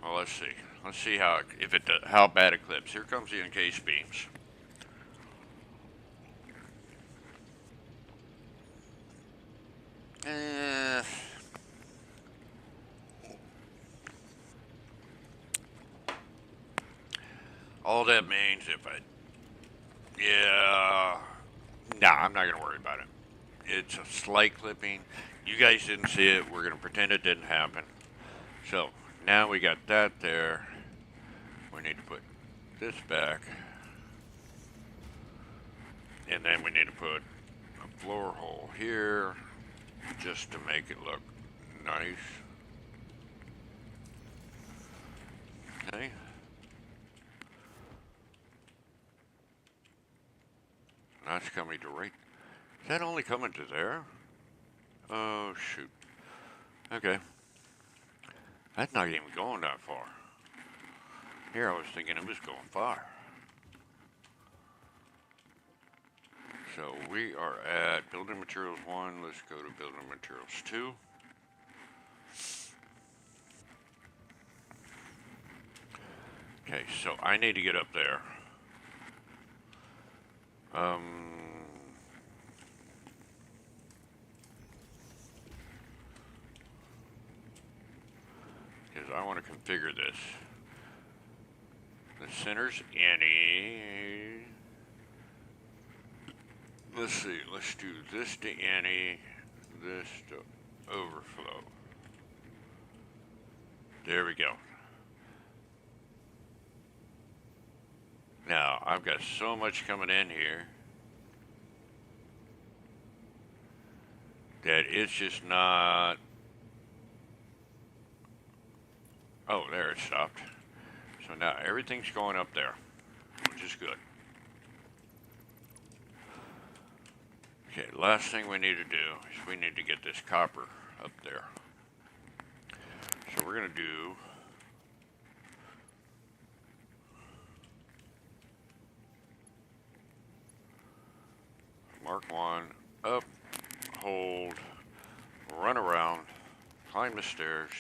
Well, let's see. Let's see how bad it clips. Here comes the encased beams. All that means nah, I'm not gonna worry about it. It's a slight clipping. You guys didn't see it. We're gonna pretend it didn't happen. So now we got that there. We need to put this back, and then we need to put a floor hole here, just to make it look nice. Okay. That's coming to right. Is that only coming to there? Oh, shoot. Okay. That's not even going that far. Here I was thinking it was going far. So we are at building materials 1. Let's go to building materials 2. Okay, so I need to get up there. Because I want to configure this. The center's any. Let's see, let's do this to any, this to overflow. There we go. Now, I've got so much coming in here that it's just not. Oh, there it stopped. So now everything's going up there, which is good. Okay, last thing we need to do is we need to get this copper up there. So we're going to do mark 1, up, hold, run around, climb the stairs.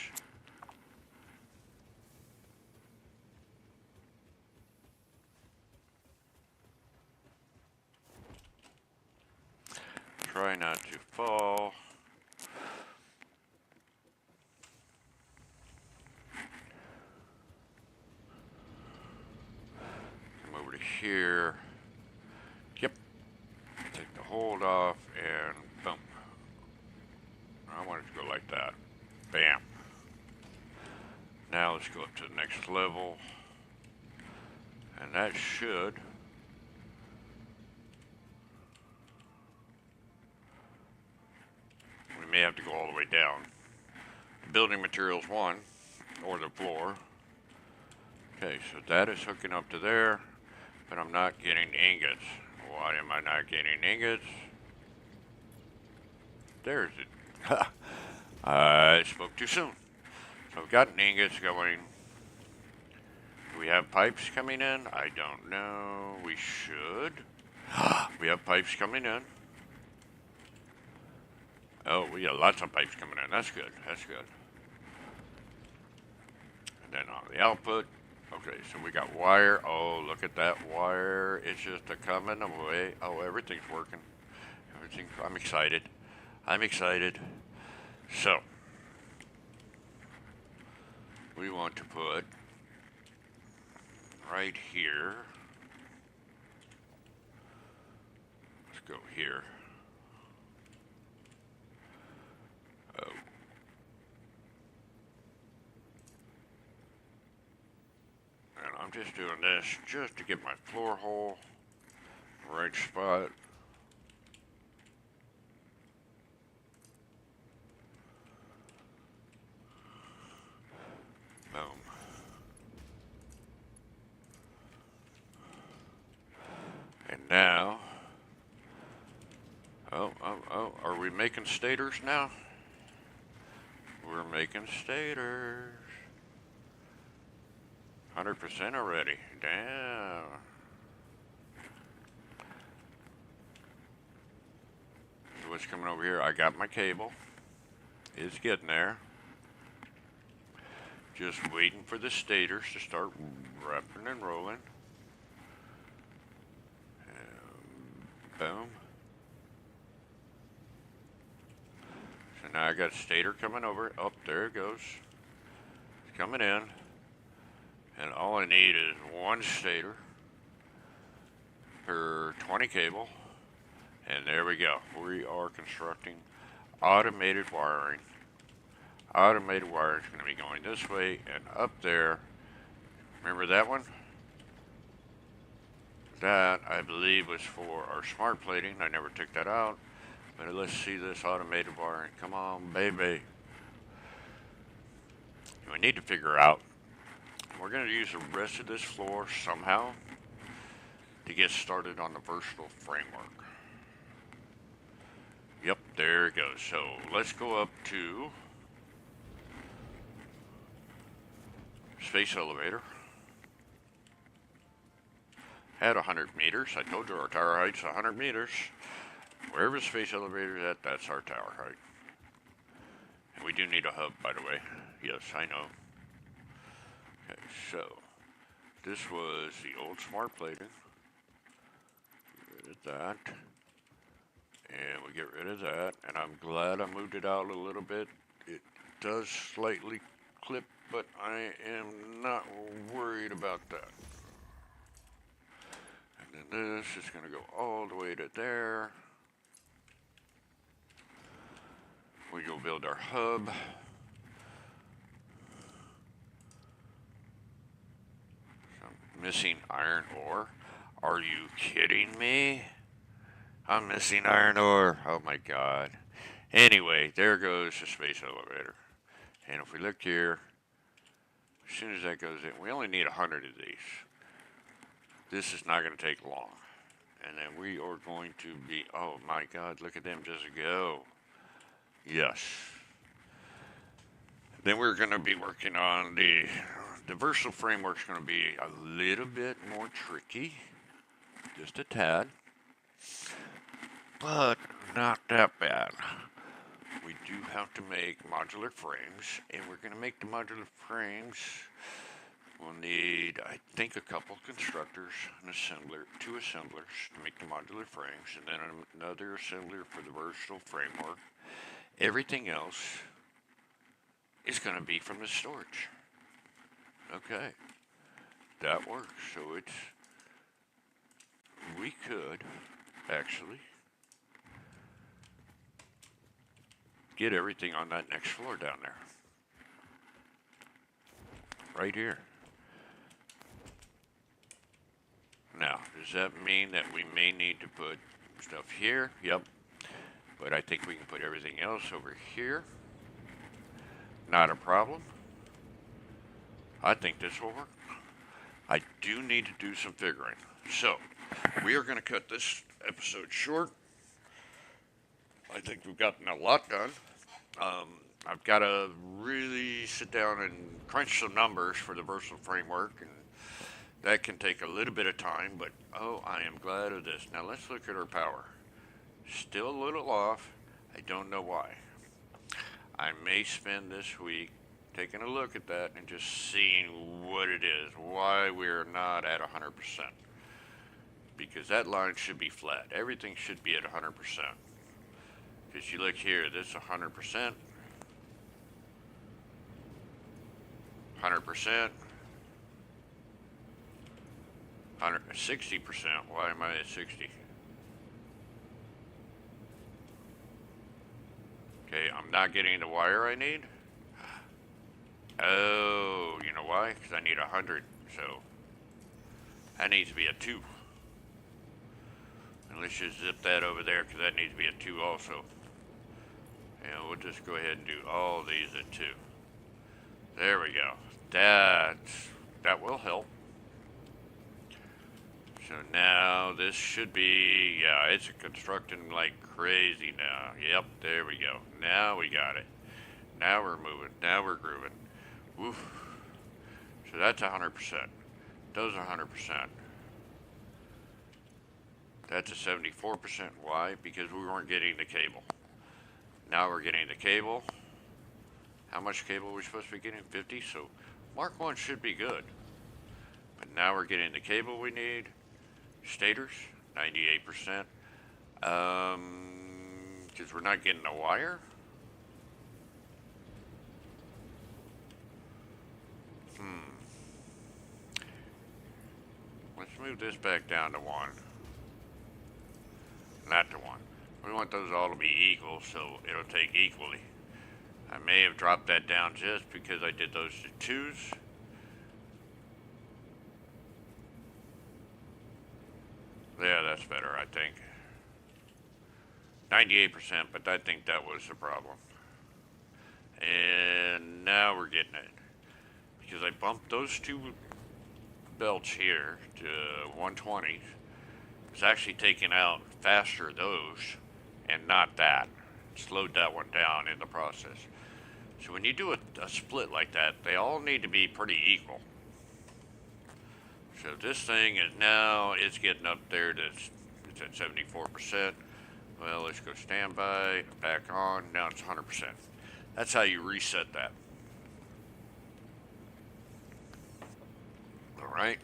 Try not to fall. Come over to here. Yep. Take the hold off and boom. I want it to go like that. Bam. Now let's go up to the next level. And that should. We may have to go all the way down. Building materials 1, or the floor. Okay, so that is hooking up to there, but I'm not getting ingots. Why am I not getting ingots? There's it. I spoke too soon. So I've got ingots going. Do we have pipes coming in? I don't know. We should. We have pipes coming in. Oh, we got lots of pipes coming in. That's good. That's good. And then on the output, Okay, so we got wire. Oh, look at that wire. It's just a coming away. Oh, everything's working. Everything. I'm excited. I'm excited. So, we want to put right here. Let's go here. Oh. And I'm just doing this just to get my floor hole right spot. Boom. And now, oh, are we making stators now? We're making stators. 100% already. Damn. So what's coming over here? I got my cable. It's getting there. Just waiting for the stators to start wrapping and rolling. And boom. So now I got a stator coming over. Oh, there it goes. It's coming in. And all I need is one stator per 20 cable. And there we go. We are constructing automated wiring. Automated wiring is going to be going this way and up there. Remember that one? That, I believe, was for our smart plating. I never took that out. But let's see this automated wiring. Come on, baby. We need to figure out, we're going to use the rest of this floor somehow to get started on the versatile framework. Yep, there it goes. So let's go up to space elevator. At 100 meters. I told you our tower height's 100 meters. Wherever the space elevator is at, that's our tower height. And we do need a hub, by the way. Yes, I know. Okay, so this was the old smart plating. Get rid of that. And we get rid of that. And I'm glad I moved it out a little bit. It does slightly clip, but I am not worried about that. And then this is going to go all the way to there. We go build our hub. I'm missing iron ore. Are you kidding me? I'm missing iron ore. Oh my god. Anyway, there goes the space elevator. And if we look here, as soon as that goes in, we only need 100 of these. This is not going to take long. And then we are going to be, oh my god, look at them just go. Yes. Then we're going to be working on the versatile framework's going to be a little bit more tricky. Just a tad. But not that bad. We do have to make modular frames, and we're going to make the modular frames. We'll need, I think, a couple constructors, an assembler, 2 assemblers to make the modular frames, and then another assembler for the versatile framework. Everything else is going to be from the storage. Okay, that works. So we could actually get everything on that next floor down there. Right here. Now, does that mean that we may need to put stuff here? Yep. But I think we can put everything else over here. Not a problem. I think this will work. I do need to do some figuring. So, we are going to cut this episode short. I think we've gotten a lot done. I've got to really sit down and crunch some numbers for the versatile framework, and that can take a little bit of time, but oh, I am glad of this. Now let's look at our power. Still a little off. I don't know why. I may spend this week taking a look at that and just seeing what it is, why we're not at 100%. Because that line should be flat. Everything should be at 100%. Because you look here, this is 100%, 100%, 60%. Why am I at 60? Okay, I'm not getting the wire I need. Oh, you know why? Because I need 100. So that needs to be a 2. And let's just zip that over there because that needs to be a 2 also. And we'll just go ahead and do all these at 2. There we go. That will help. So now this should be, yeah, it's constructing like crazy now. Yep, there we go. Now we got it. Now we're moving. Now we're grooving. Woof. So that's 100%. Those are 100%. That's a 74%. Why? Because we weren't getting the cable. Now we're getting the cable. How much cable are we supposed to be getting? 50. So Mark 1 should be good. But now we're getting the cable we need. Stators, 98%. Because we're not getting a wire. Let's move this back down to 1. Not to 1. We want those all to be equal, so it'll take equally. I may have dropped that down just because I did those to 2s. Yeah, that's better, I think. 98%, but I think that was the problem. And now we're getting it. Because I bumped those 2 belts here to 120. It's actually taking out faster those and not that. Slowed that one down in the process. So when you do a split like that, they all need to be pretty equal. So this thing is now, it's getting up there to, it's at 74%. Well, let's go standby, back on, now it's 100%. That's how you reset that. All right.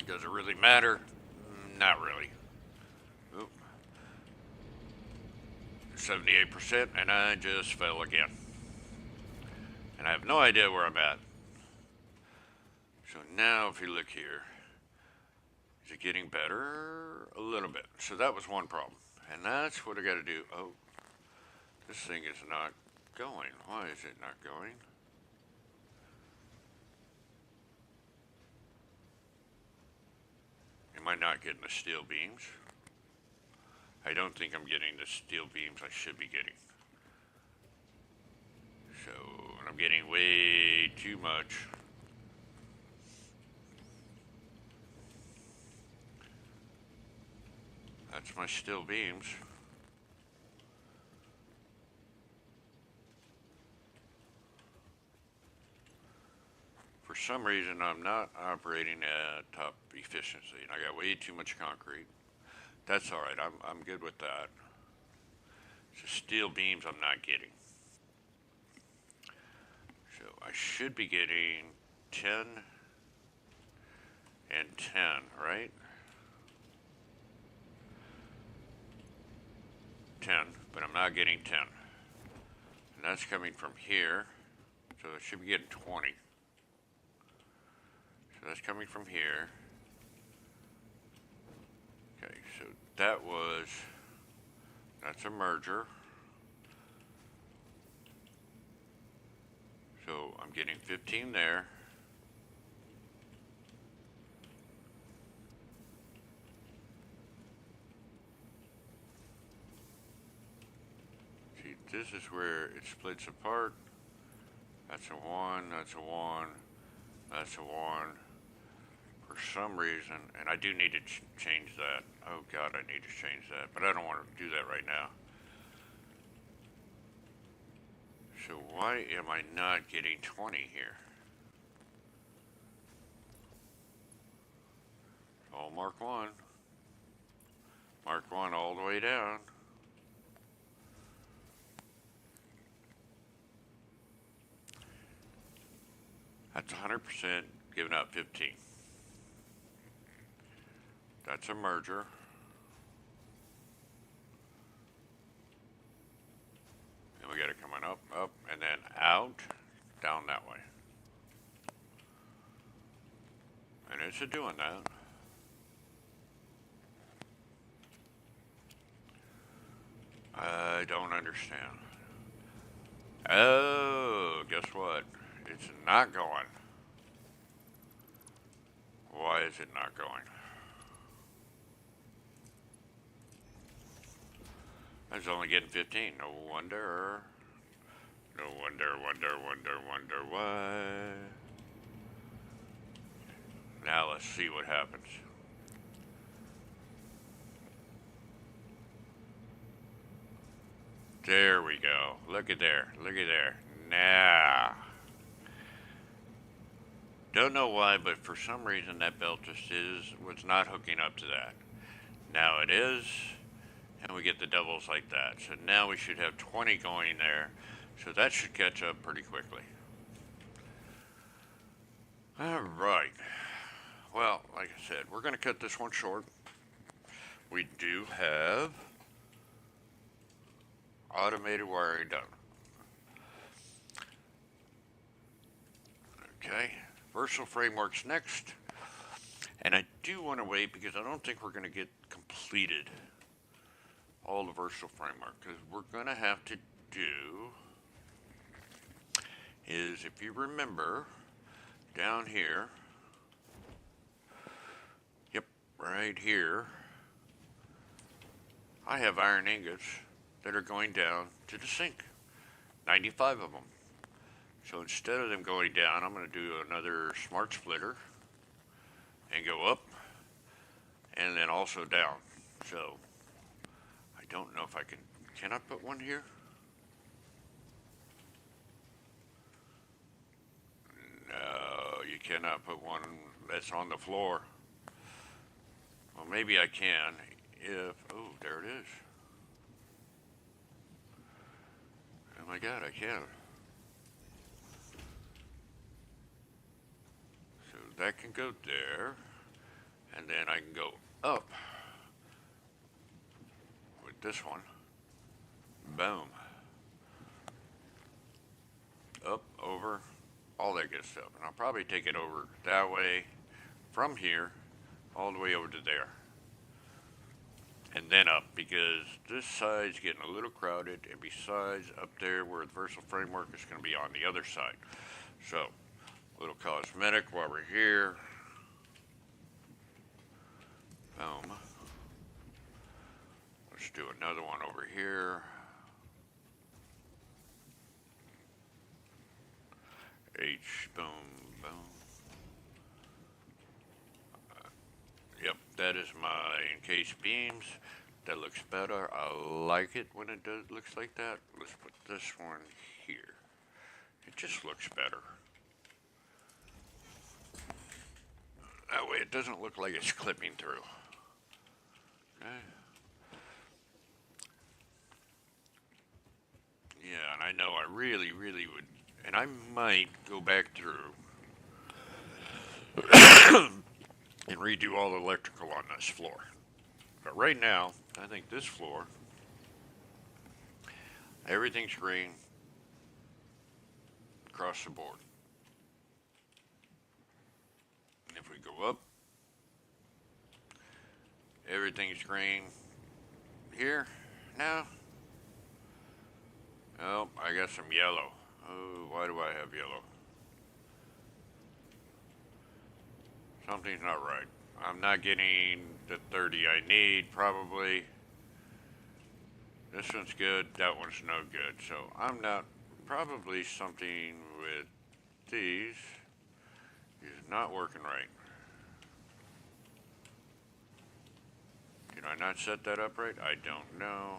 Does it really matter? Not really. Oop. 78%, and I just fell again. And I have no idea where I'm at. So now if you look here, is it getting better? A little bit. So that was one problem. And that's what I got to do. Oh, this thing is not going. Why is it not going? Am I not getting the steel beams? I don't think I'm getting the steel beams I should be getting. So, I'm getting way too much. That's my steel beams. For some reason, I'm not operating at top efficiency, and I got way too much concrete. That's all right. I'm good with that. So steel beams I'm not getting. So I should be getting 10 and 10, right? 10, but I'm not getting 10. And that's coming from here. So I should be getting 20. So that's coming from here. Okay, so that's a merger. So I'm getting 15 there. See, this is where it splits apart. That's a 1, that's a 1, that's a 1. For some reason, and I do need to change that. Oh God, I need to change that, but I don't want to do that right now. So why am I not getting 20 here? All Mark 1. Mark 1 all the way down. That's 100% giving out 15. That's a merger. And we got it coming up, up, and then out, down that way. And it's doing that. I don't understand. Oh, guess what? It's not going. Why is it not going? I was only getting 15. No wonder. No wonder why. Now let's see what happens. There we go. Look at there. Look at there. Now. Don't know why, but for some reason that belt just was not hooking up to that. Now it is, and we get the doubles like that. So now we should have 20 going there. So that should catch up pretty quickly. All right. Well, like I said, we're going to cut this one short. We do have automated wiring done. Okay. Versatile frameworks next. And I do want to wait because I don't think we're going to get completed all the versatile framework, because we're going to have to do is, if you remember, down here, yep, right here, I have iron ingots that are going down to the sink, 95 of them. So instead of them going down, I'm going to do another smart splitter and go up and then also down. So I don't know if I can I put one here? No, you cannot put one that's on the floor. Well, maybe I can if, oh, there it is. Oh my God, I can. So that can go there, and then I can go up with this one. Boom. Up, over, all that good stuff. And I'll probably take it over that way, from here, all the way over to there. And then up, because this side's getting a little crowded, and besides, up there where the versatile framework is going to be on the other side. So, a little cosmetic while we're here. Boom. Let's do another one over here. H, boom, boom. Yep, that is my encased beams. That looks better. I like it when it looks like that. Let's put this one here. It just looks better. That way it doesn't look like it's clipping through. Okay. Yeah, and I know I really would, and I might go back through and redo all the electrical on this floor. But right now, I think this floor, everything's green across the board. And if we go up, everything's green here. Now, oh, I got some yellow. Oh, why do I have yellow? Something's not right. I'm not getting the 30 I need, probably. This one's good, that one's no good. So I'm not, probably something with these is not working right. Did I not set that up right? I don't know.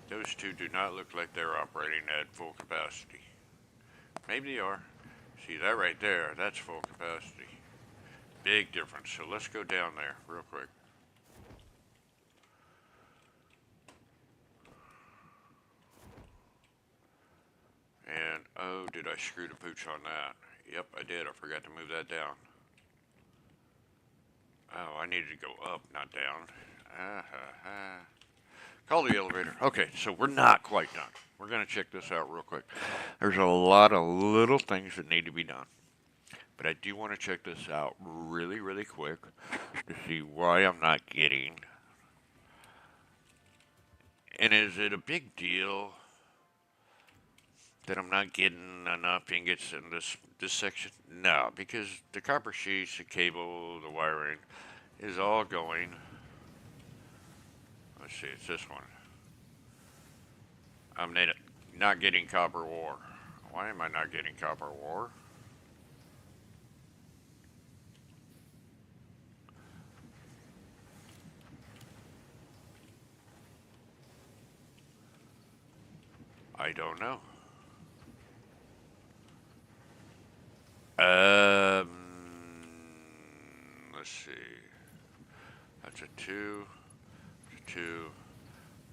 Those two do not look like they're operating at full capacity. Maybe they are. See that right there, that's full capacity. Big difference. So let's go down there real quick. And, oh, did I screw the pooch on that? Yep, I did. I forgot to move that down. Oh, I needed to go up, not down. Call the elevator. Okay, so we're not quite done. We're going to check this out real quick. There's a lot of little things that need to be done. But I do want to check this out really, really quick to see why I'm not getting. And is it a big deal that I'm not getting enough ingots in this section? No, because the copper sheets, the cable, the wiring is all going. Let's see, it's this one. I'm not getting copper ore. Why am I not getting copper ore? I don't know. Um, let's see. That's a 2, a 2,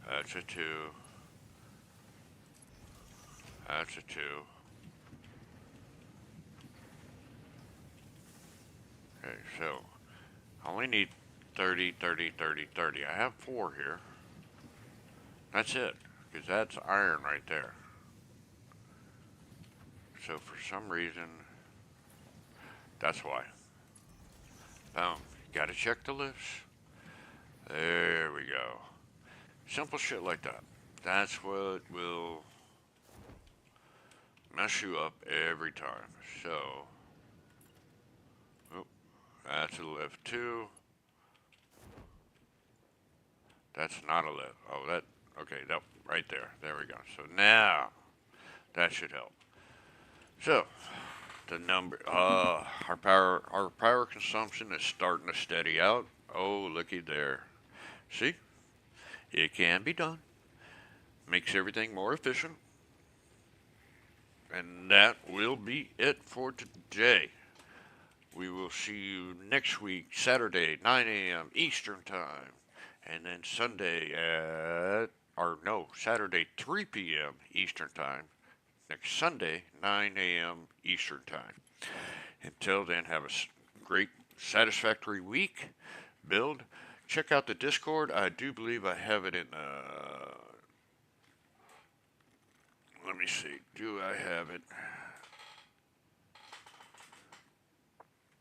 that's a 2, that's a 2. Okay, so I only need 30, 30, 30, 30. I have 4 here. That's it, because that's iron right there. So for some reason, that's why. Boom. Gotta check the lifts. There we go. Simple shit like that. That's what will mess you up every time. So, oh, that's a lift 2. That's not a lift. Oh, that, okay, that, right there. There we go. So now, that should help. So, the number, our power consumption is starting to steady out. Oh, looky there. See? It can be done. Makes everything more efficient. And that will be it for today. We will see you next week, Saturday, 9 a.m. Eastern Time. And then Sunday Saturday, 3 p.m. Eastern Time. Next Sunday, 9 a.m. Eastern Time. Until then, have a great, satisfactory week. Build. Check out the Discord. I do believe I have it in. Let me see. Do I have it?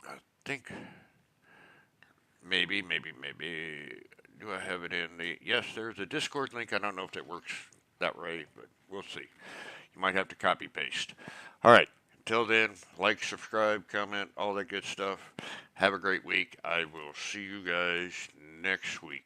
I think. Maybe. Do I have it in the. Yes, there's a Discord link. I don't know if that works that way, but we'll see. You might have to copy paste. All right. Until then, like, subscribe, comment, all that good stuff. Have a great week. I will see you guys next week.